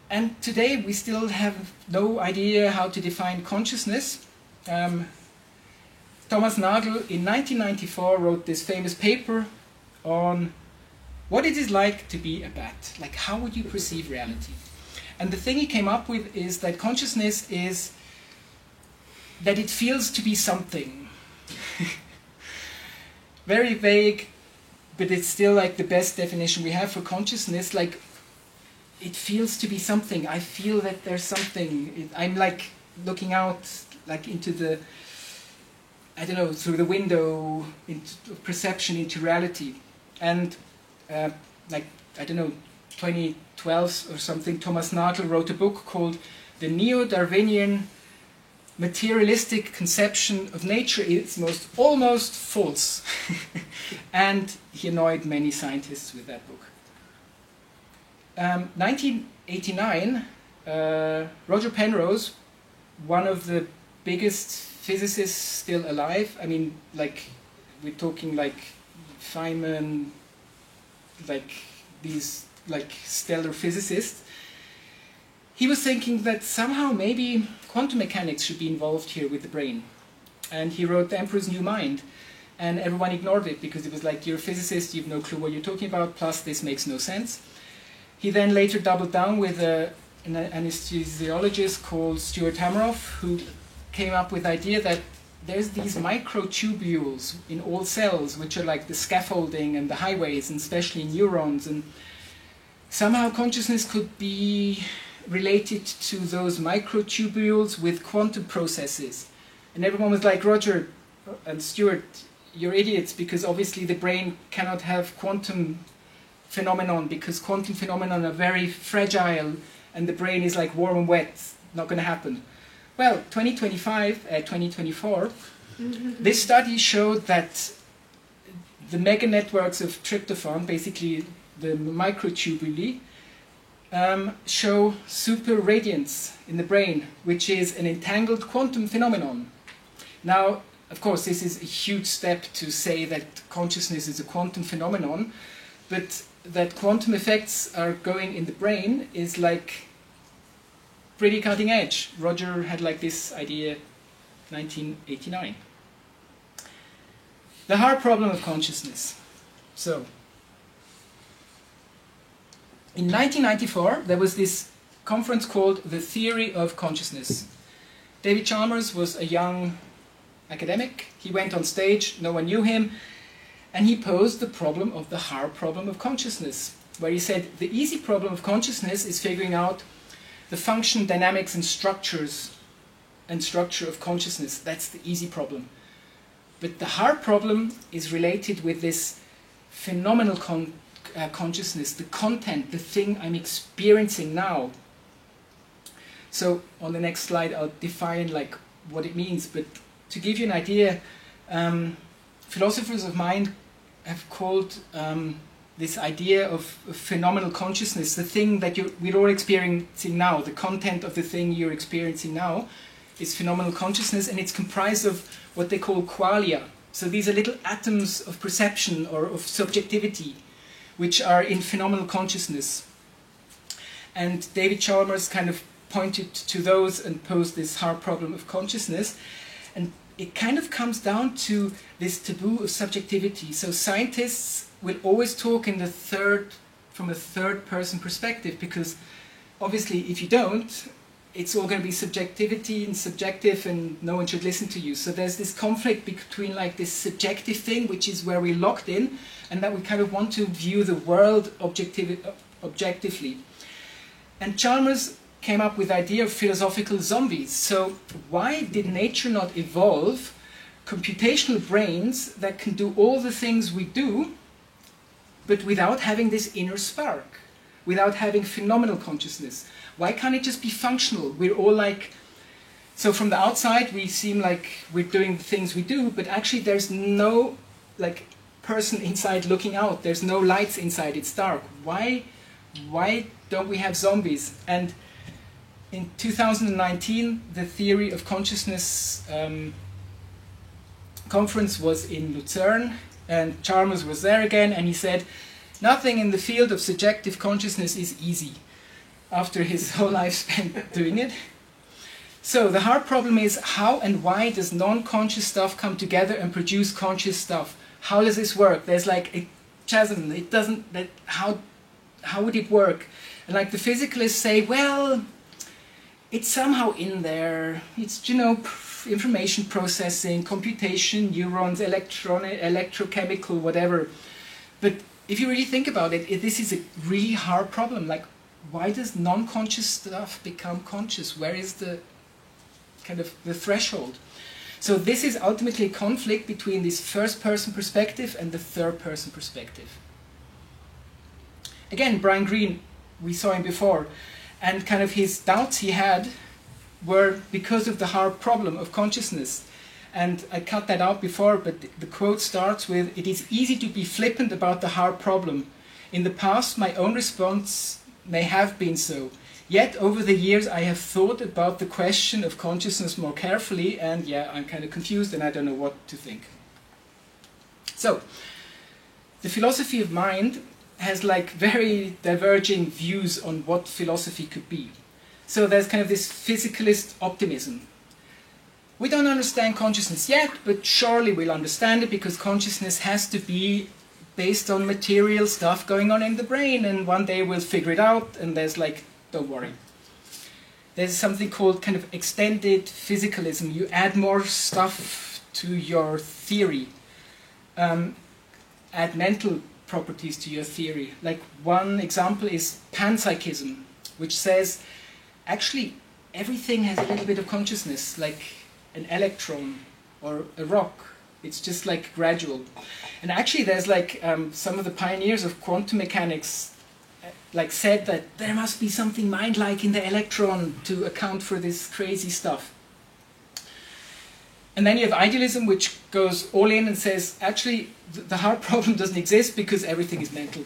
And today we still have no idea how to define consciousness. Thomas Nagel in 1994 wrote this famous paper on what it is like to be a bat. Like, how would you perceive reality? And the thing he came up with is that consciousness is that it feels to be something. Very vague, but it's still like the best definition we have for consciousness. Like, it feels to be something. I feel that there's something. I'm like looking out like into the, I don't know, through the window into perception into reality. And like, I don't know, 2012 or something, Thomas Nagel wrote a book called The Neo-Darwinian Materialistic Conception of Nature is almost false. And he annoyed many scientists with that book. 1989, Roger Penrose, one of the biggest physicists still alive, I mean, like, we're talking like Feynman, like these like stellar physicists, he was thinking that somehow maybe quantum mechanics should be involved here with the brain. And he wrote The Emperor's New Mind, and everyone ignored it because it was like, you're a physicist, you have no clue what you're talking about, plus this makes no sense. He then later doubled down with an anesthesiologist called Stuart Hameroff, who came up with the idea that there's these microtubules in all cells, which are like the scaffolding and the highways, and especially neurons. And somehow consciousness could be related to those microtubules with quantum processes. And everyone was like, Roger and Stuart, you're idiots, because obviously the brain cannot have quantum phenomenon, because quantum phenomenon are very fragile, and the brain is like warm and wet, not going to happen. Well, 2024, this study showed that the mega networks of tryptophan, basically the microtubuli, show super radiance in the brain, which is an entangled quantum phenomenon. Now, of course, this is a huge step to say that consciousness is a quantum phenomenon, but that quantum effects are going in the brain is like pretty cutting edge. Roger had like this idea 1989. The hard problem of consciousness. So, in 1994, there was this conference called The Theory of Consciousness. David Chalmers was a young academic. He went on stage, no one knew him, and he posed the problem of the hard problem of consciousness, where he said the easy problem of consciousness is figuring out the function, dynamics, and structure of consciousness. That's the easy problem. But the hard problem is related with this phenomenal consciousness, the content, the thing I'm experiencing now. So on the next slide, I'll define like what it means. But to give you an idea, philosophers of mind have called this idea of phenomenal consciousness, the thing that we're all experiencing now, the content of the thing you're experiencing now is phenomenal consciousness, and it's comprised of what they call qualia. So these are little atoms of perception or of subjectivity, which are in phenomenal consciousness. And David Chalmers kind of pointed to those and posed this hard problem of consciousness. And it kind of comes down to this taboo of subjectivity. So scientists will always talk in from a third-person perspective, because obviously if you don't, it's all going to be subjectivity and subjective, and no one should listen to you. So there's this conflict between like this subjective thing, which is where we're locked in, and that we kind of want to view the world objectively. And Chalmers came up with the idea of philosophical zombies. So why did nature not evolve computational brains that can do all the things we do, but without having this inner spark, without having phenomenal consciousness? Why can't it just be functional? We're all like, so from the outside we seem like we're doing the things we do, but actually there's no like person inside looking out. There's no lights inside, it's dark. Why don't we have zombies? And in 2019, the Theory of Consciousness conference was in Lucerne, and Chalmers was there again, and he said, nothing in the field of subjective consciousness is easy, after his whole life spent doing it. So the hard problem is, how and why does non-conscious stuff come together and produce conscious stuff? How does this work? There's like a chasm. It doesn't. How would it work? And like the physicalists say, well, it's somehow in there. It's, you know, information processing, computation, neurons, electrochemical, whatever. But if you really think about it, this is a really hard problem. Like, why does non-conscious stuff become conscious? Where is the kind of the threshold? So this is ultimately a conflict between this first-person perspective and the third-person perspective. Again, Brian Greene, we saw him before, and kind of his doubts he had were because of the hard problem of consciousness. And I cut that out before, but the quote starts with, "It is easy to be flippant about the hard problem. In the past, my own response may have been so. Yet, over the years, I have thought about the question of consciousness more carefully, and yeah, I'm kind of confused and I don't know what to think." So, the philosophy of mind has like very diverging views on what philosophy could be. So there's kind of this physicalist optimism. We don't understand consciousness yet, but surely we'll understand it because consciousness has to be based on material stuff going on in the brain, and one day we'll figure it out, and there's like, don't worry. There's something called kind of extended physicalism. You add more stuff to your theory, add mental properties to your theory. Like one example is panpsychism, which says actually everything has a little bit of consciousness, like an electron or a rock. It's just like gradual. And actually there's like some of the pioneers of quantum mechanics like said that there must be something mind-like in the electron to account for this crazy stuff. And then you have idealism, which goes all in and says, actually, the hard problem doesn't exist because everything is mental.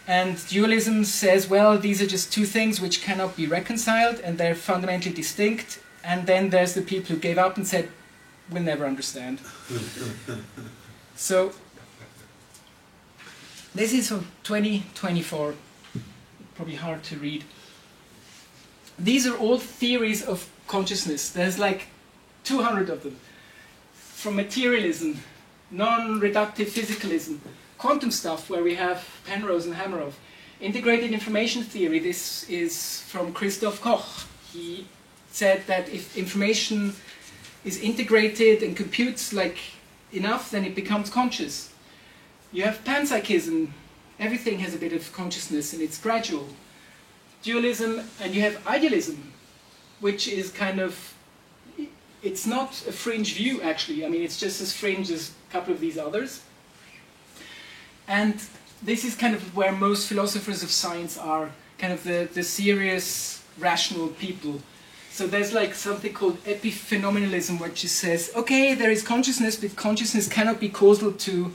And dualism says, well, these are just two things which cannot be reconciled, and they're fundamentally distinct. And then there's the people who gave up and said, we'll never understand. So, this is from 2024, probably hard to read. These are all theories of consciousness. There's like 200 of them. From materialism, non-reductive physicalism, quantum stuff where we have Penrose and Hameroff, integrated information theory. This is from Christoph Koch. He said that if information is integrated and computes like enough, then it becomes conscious. You have panpsychism. Everything has a bit of consciousness and it's gradual. Dualism, and you have idealism, which is kind of, it's not a fringe view actually. I mean, it's just as fringe as a couple of these others. And this is kind of where most philosophers of science are, kind of the serious, rational people. So there's like something called epiphenomenalism, which says, okay, there is consciousness, but consciousness cannot be causal to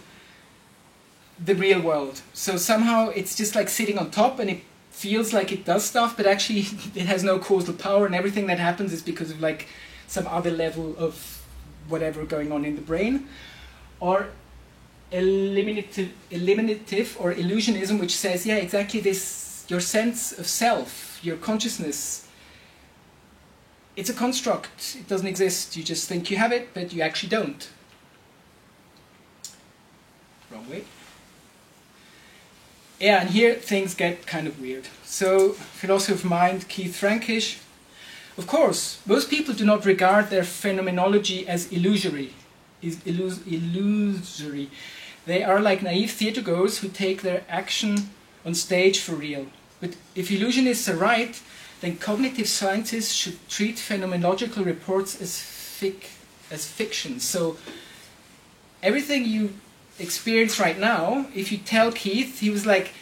the real world. So somehow it's just like sitting on top and it feels like it does stuff, but actually it has no causal power, and everything that happens is because of like some other level of whatever going on in the brain. Or eliminative or illusionism, which says, yeah, exactly this, your sense of self, your consciousness, it's a construct, it doesn't exist, you just think you have it, but you actually don't. Wrong way. Yeah, and here things get kind of weird. So, philosopher of mind, Keith Frankish. Of course, most people do not regard their phenomenology as illusory. They are like naive theatergoers who take their action on stage for real. But if illusionists are right, then cognitive scientists should treat phenomenological reports as fiction. So everything you experience right now, if you tell Keith, he was like,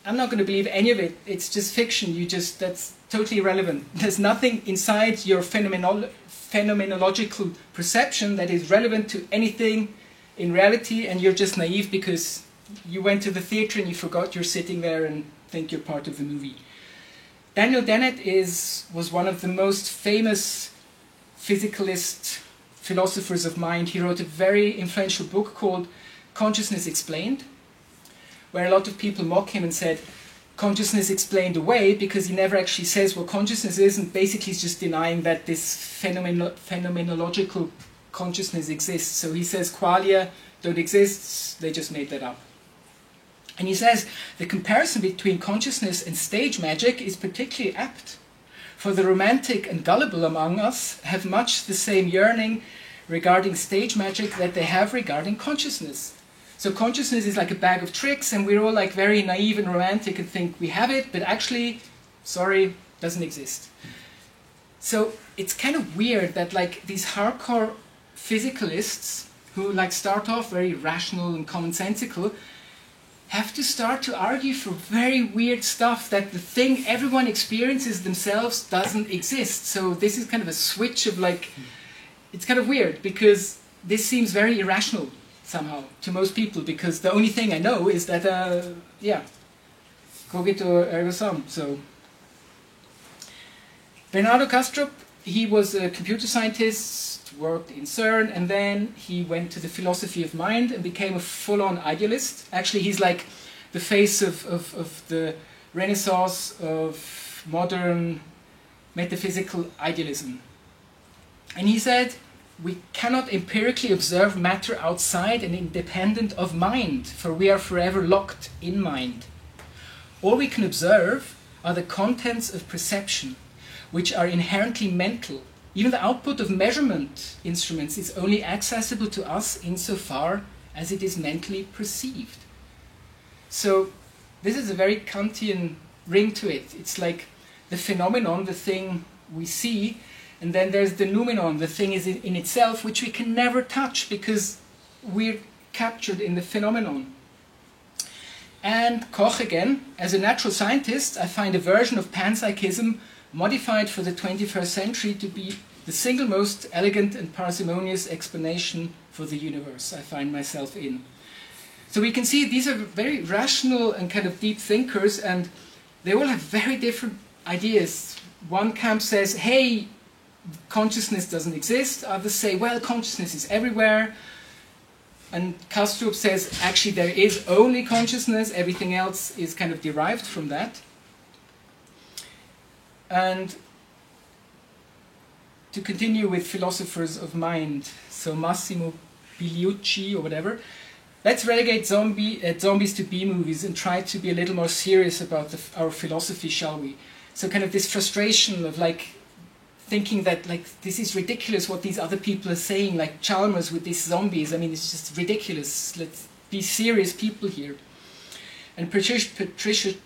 I'm not going to believe any of it, it's just fiction, that's totally irrelevant. There's nothing inside your phenomenological perception that is relevant to anything in reality, and you're just naive because you went to the theater and you forgot you're sitting there and think you're part of the movie. Daniel Dennett was one of the most famous physicalist philosophers of mind. He wrote a very influential book called Consciousness Explained, where a lot of people mock him and said, consciousness explained away, because he never actually says what consciousness is, and basically he's just denying that this phenomenological consciousness exists. So he says qualia don't exist, they just made that up. And he says the comparison between consciousness and stage magic is particularly apt, for the romantic and gullible among us have much the same yearning regarding stage magic that they have regarding consciousness. So consciousness is like a bag of tricks, and we're all like very naive and romantic and think we have it, but actually, sorry, doesn't exist. So it's kind of weird that like these hardcore physicalists who like start off very rational and commonsensical have to start to argue for very weird stuff that the thing everyone experiences themselves doesn't exist. So this is kind of a switch of like, it's kind of weird because this seems very irrational somehow to most people, because the only thing I know is that, yeah, cogito ergo sum. So Bernardo Kastrup, he was a computer scientist, worked in CERN, and then he went to the philosophy of mind and became a full-on idealist. Actually, he's like the face of the renaissance of modern metaphysical idealism. And he said, we cannot empirically observe matter outside and independent of mind, for we are forever locked in mind. All we can observe are the contents of perception, which are inherently mental. Even the output of measurement instruments is only accessible to us insofar as it is mentally perceived. So this is a very Kantian ring to it. It's like the phenomenon, the thing we see, and then there's the noumenon, the thing is in itself, which we can never touch because we're captured in the phenomenon. And Koch again, as a natural scientist, I find a version of panpsychism modified for the 21st century to be the single most elegant and parsimonious explanation for the universe I find myself in. So we can see these are very rational and kind of deep thinkers, and they all have very different ideas. One camp says, hey, consciousness doesn't exist. Others say, well, consciousness is everywhere. And Kastrup says, actually, there is only consciousness. Everything else is kind of derived from that. And to continue with philosophers of mind, so Massimo Pigliucci or whatever, let's relegate zombies to B-movies and try to be a little more serious about our philosophy, shall we? So kind of this frustration of like thinking that like this is ridiculous what these other people are saying, like Chalmers with these zombies. I mean, it's just ridiculous. Let's be serious people here. And Patricia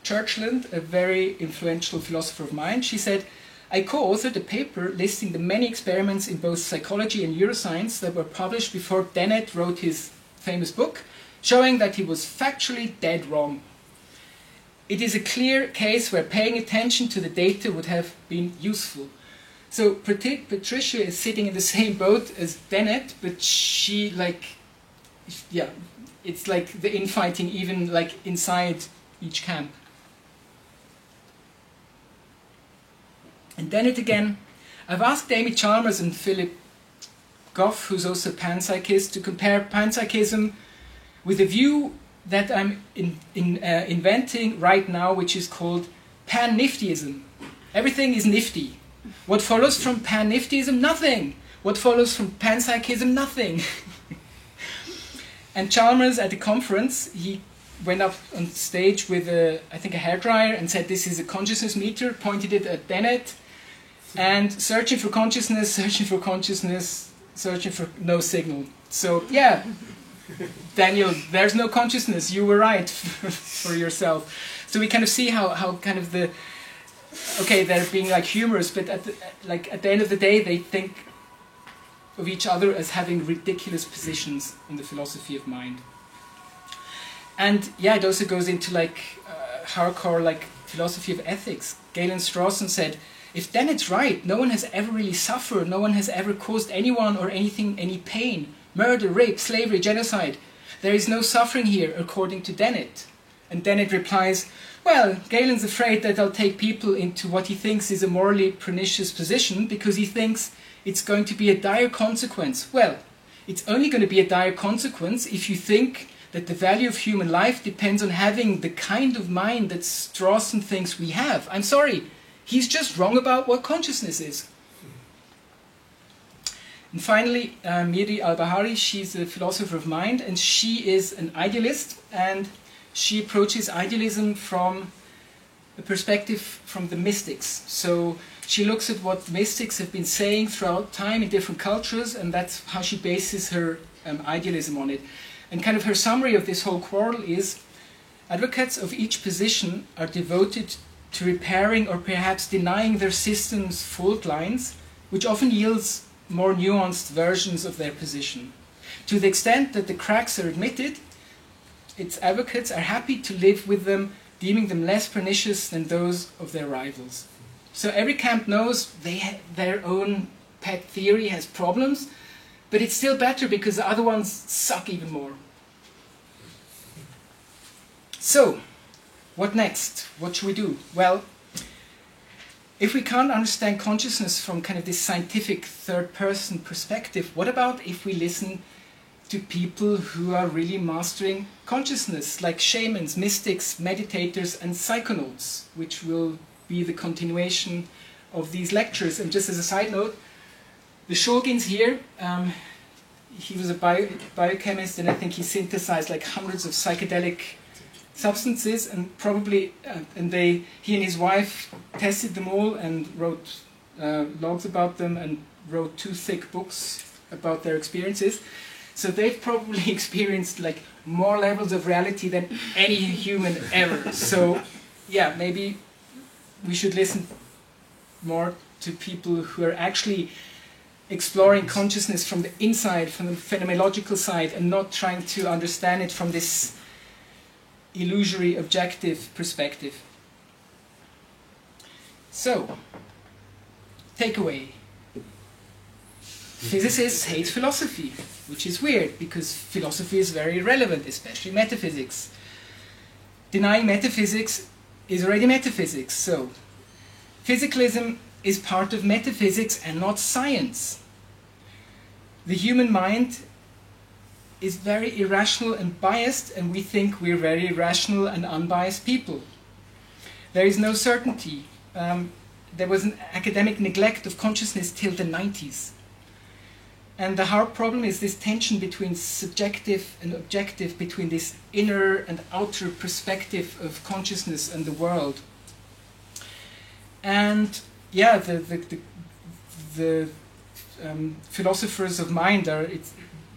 Churchland, a very influential philosopher of mind, she said, I co-authored a paper listing the many experiments in both psychology and neuroscience that were published before Dennett wrote his famous book, showing that he was factually dead wrong. It is a clear case where paying attention to the data would have been useful. So Patricia is sitting in the same boat as Dennett, but she like, yeah, it's like the infighting even like inside each camp. And Dennett again, I've asked Amy Chalmers and Philip Goff, who's also a panpsychist, to compare panpsychism with a view that I'm inventing right now, which is called pan-niftyism. Everything is nifty. What follows from pan-niftyism? Nothing. What follows from panpsychism? Nothing. And Chalmers at the conference, he went up on stage with I think a hairdryer and said, this is a consciousness meter, pointed it at Dennett, and searching for consciousness, searching for consciousness, searching for no signal. So yeah, Daniel, there's no consciousness, you were right for yourself. So we kind of see how kind of the, okay, they're being like humorous, but at the end of the day, they think of each other as having ridiculous positions in the philosophy of mind. And yeah, it also goes into like hardcore like philosophy of ethics. Galen Strawson said, if Dennett's right, no one has ever really suffered, no one has ever caused anyone or anything any pain, murder, rape, slavery, genocide. There is no suffering here, according to Dennett. And then it replies, well, Galen's afraid that I'll take people into what he thinks is a morally pernicious position because he thinks it's going to be a dire consequence. Well, it's only going to be a dire consequence if you think that the value of human life depends on having the kind of mind that Strawson thinks we have. I'm sorry, he's just wrong about what consciousness is. And finally, Miri al-Bahari, she's a philosopher of mind, and she is an idealist, and she approaches idealism from a perspective from the mystics. So she looks at what mystics have been saying throughout time in different cultures, and that's how she bases her idealism on it. And kind of her summary of this whole quarrel is, advocates of each position are devoted to repairing or perhaps denying their system's fault lines, which often yields more nuanced versions of their position. To the extent that the cracks are admitted, its advocates are happy to live with them, deeming them less pernicious than those of their rivals. So every camp knows their own pet theory has problems, but it's still better because the other ones suck even more. So, what next? What should we do? Well, if we can't understand consciousness from kind of this scientific third-person perspective, what about if we listen to people who are really mastering consciousness, like shamans, mystics, meditators, and psychonauts, which will be the continuation of these lectures. And just as a side note, the Shulgin's here, he was a biochemist, and I think he synthesized like hundreds of psychedelic substances, and probably, he and his wife tested them all and wrote logs about them and wrote 2 thick books about their experiences. So they've probably experienced like more levels of reality than any human ever. So yeah, maybe we should listen more to people who are actually exploring consciousness from the inside, from the phenomenological side, and not trying to understand it from this illusory objective perspective. So, takeaway. Physicists hate philosophy, which is weird because philosophy is very relevant, especially metaphysics. Denying metaphysics is already metaphysics, so physicalism is part of metaphysics and not science. The human mind is very irrational and biased, and we think we're very rational and unbiased people. There is no certainty. There was an academic neglect of consciousness till the 90s. And the hard problem is this tension between subjective and objective, between this inner and outer perspective of consciousness and the world. And yeah, the philosophers of mind are,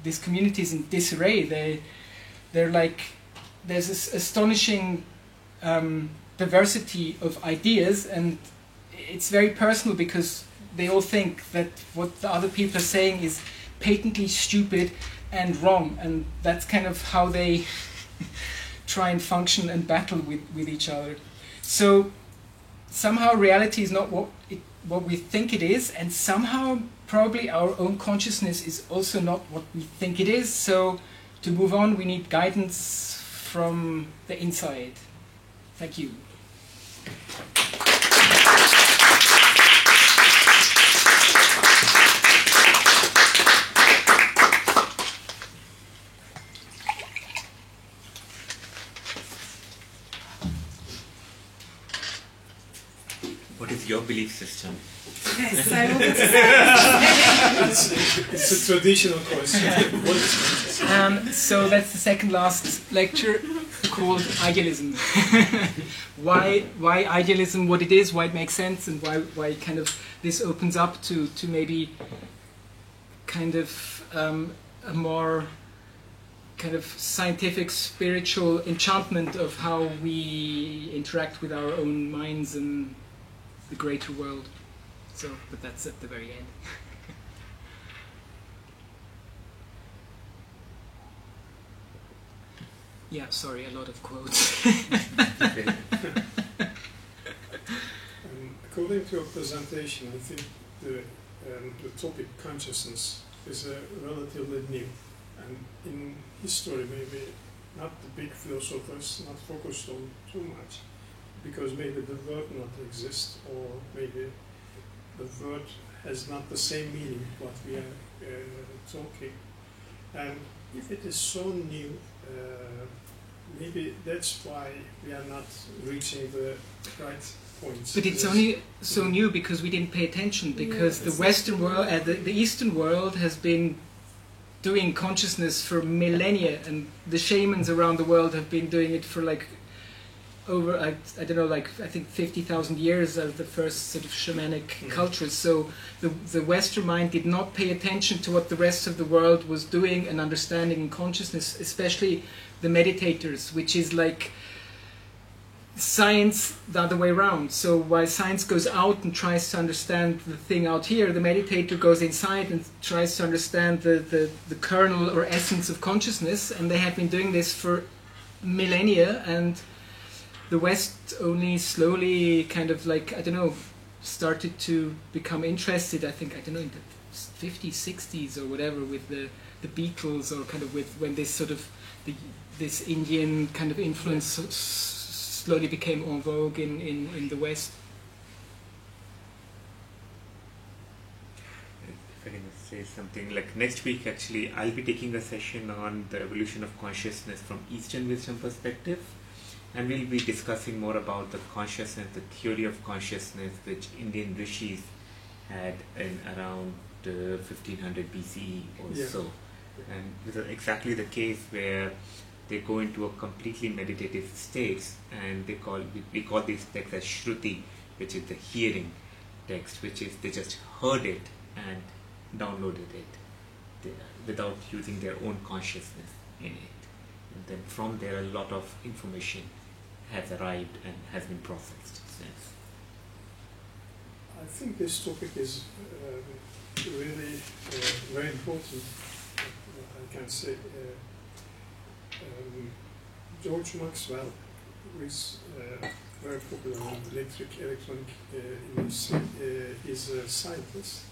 this community is in disarray. They're like, there's this astonishing diversity of ideas, and it's very personal because they all think that what the other people are saying is patently stupid and wrong, and that's kind of how they try and function and battle with each other. So somehow reality is not what we think it is, and somehow probably our own consciousness is also not what we think it is. So to move on, we need guidance from the inside. Thank you. What is your belief system? Yes, I wanted to say. It's a traditional question. What is consciousness? So that's the second last lecture, called idealism. why idealism, what it is, why it makes sense, and why kind of this opens up to maybe kind of a more kind of scientific, spiritual enchantment of how we interact with our own minds and the greater world. So, but that's at the very end. Yeah, sorry, a lot of quotes. According to your presentation, I think the topic consciousness is relatively new, and in history maybe not the big philosophers not focused on too much, because maybe the word not exist, or maybe the word has not the same meaning what we are talking. And if it is so new, maybe that's why we are not reaching the right points. But it's only so new because we didn't pay attention, because the Western world, the Eastern world has been doing consciousness for millennia, and the shamans around the world have been doing it for like over, I don't know, like I think 50,000 years of the first sort of shamanic cultures. So the Western mind did not pay attention to what the rest of the world was doing and understanding in consciousness, especially the meditators, which is like science the other way around. So while science goes out and tries to understand the thing out here, the meditator goes inside and tries to understand the kernel or essence of consciousness, and they have been doing this for millennia, and the West only slowly kind of like, I don't know, started to become interested, I think, I don't know, in the 50s, 60s or whatever, with the Beatles, or kind of with when this sort of, this Indian kind of influence slowly became en vogue in the West. If I can say something, like next week actually I'll be taking a session on the evolution of consciousness from Eastern wisdom perspective, and we'll be discussing more about the consciousness, the theory of consciousness which Indian rishis had in around 1500 BCE or so. And this is exactly the case where they go into a completely meditative states, and we call these texts as Shruti, which is the hearing text, which is they just heard it and downloaded it without using their own consciousness in it. And then from there a lot of information has arrived and has been processed since. I think this topic is really very important. I can say George Maxwell, who is very popular in electronic industry, is a scientist,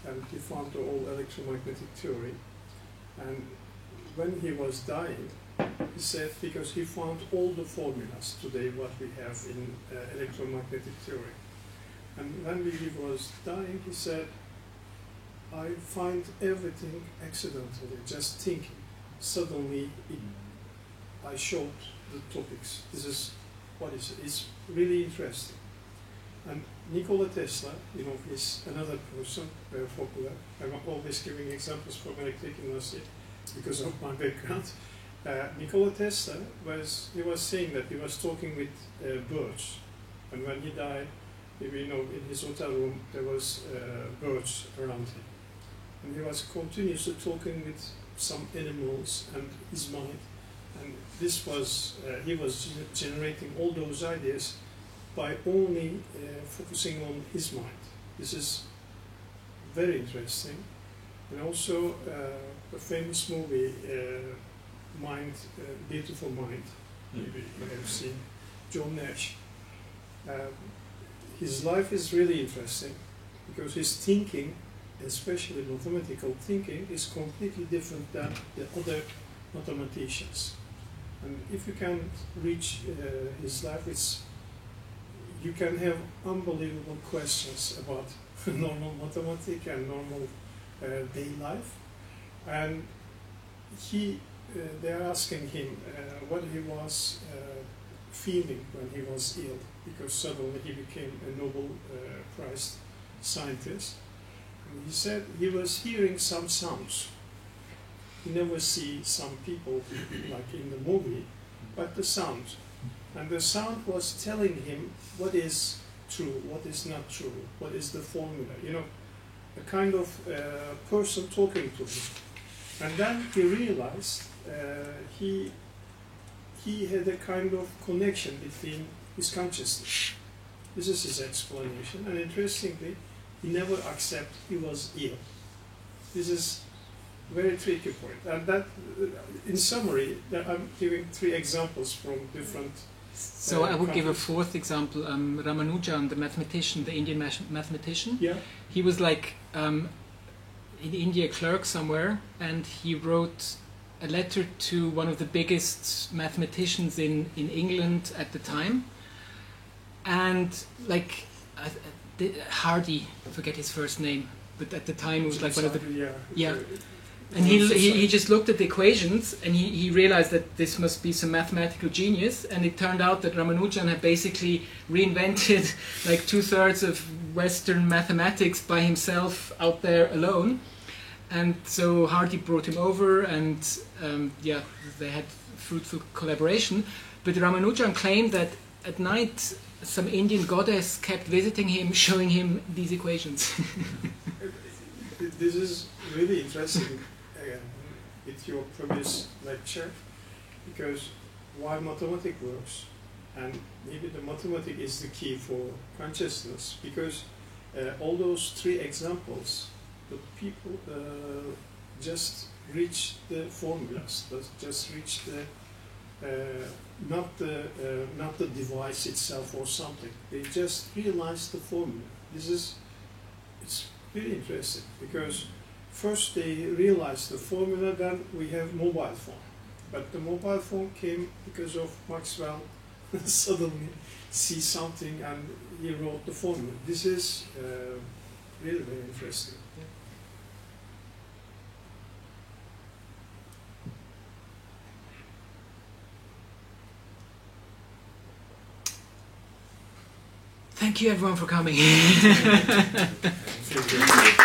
and he found the whole electromagnetic theory. And when he was dying, he said, because he found all the formulas today what we have in electromagnetic theory. And when he was dying, he said, I find everything accidentally, just thinking. Suddenly, I showed the topics. This is what it's really interesting. And Nikola Tesla, you know, is another person, very popular. I'm always giving examples from electric industry because of my background. Nikola Tesla was saying that he was talking with birds, and when he died, you know, in his hotel room there was birds around him, and he was continuously talking with some animals and his mind, and this was he was generating all those ideas by only focusing on his mind. This is very interesting, and also a famous movie. Mind, Beautiful Mind, maybe you have seen, John Nash. His life is really interesting because his thinking, especially mathematical thinking, is completely different than the other mathematicians. And if you can reach his life, you can have unbelievable questions about normal mathematics and normal day life. And they are asking him what he was feeling when he was ill, because suddenly he became a Nobel Prize scientist. And he said he was hearing some sounds. You never see some people like in the movie, but the sound. And the sound was telling him what is true, what is not true, what is the formula. You know, a kind of person talking to him. And then he realized he had a kind of connection between his consciousness. This is his explanation. And interestingly, he never accepted he was ill. This is a very tricky point. And that, in summary, I'm giving 3 examples from different. So I would give a 4th example. Ramanujan, the mathematician, the Indian mathematician. Yeah. He was like in India, clerk somewhere, and he wrote a letter to one of the biggest mathematicians in England at the time, and like Hardy, I forget his first name, but at the time it was like one of the yeah. And he just looked at the equations and he realized that this must be some mathematical genius, and it turned out that Ramanujan had basically reinvented like 2/3 of Western mathematics by himself out there alone. And so Hardy brought him over, and yeah, they had fruitful collaboration. But Ramanujan claimed that at night some Indian goddess kept visiting him, showing him these equations. This is really interesting with your previous lecture, because why mathematics works, and maybe the mathematics is the key for consciousness, because all those three examples, the people just reach the formulas, just reach the not the device itself or something. They just realize the formula. It's really interesting, because first they realized the formula, then we have mobile phone. But the mobile phone came because of Maxwell suddenly see something and he wrote the formula. This is really very interesting. Thank you everyone for coming. Thank you.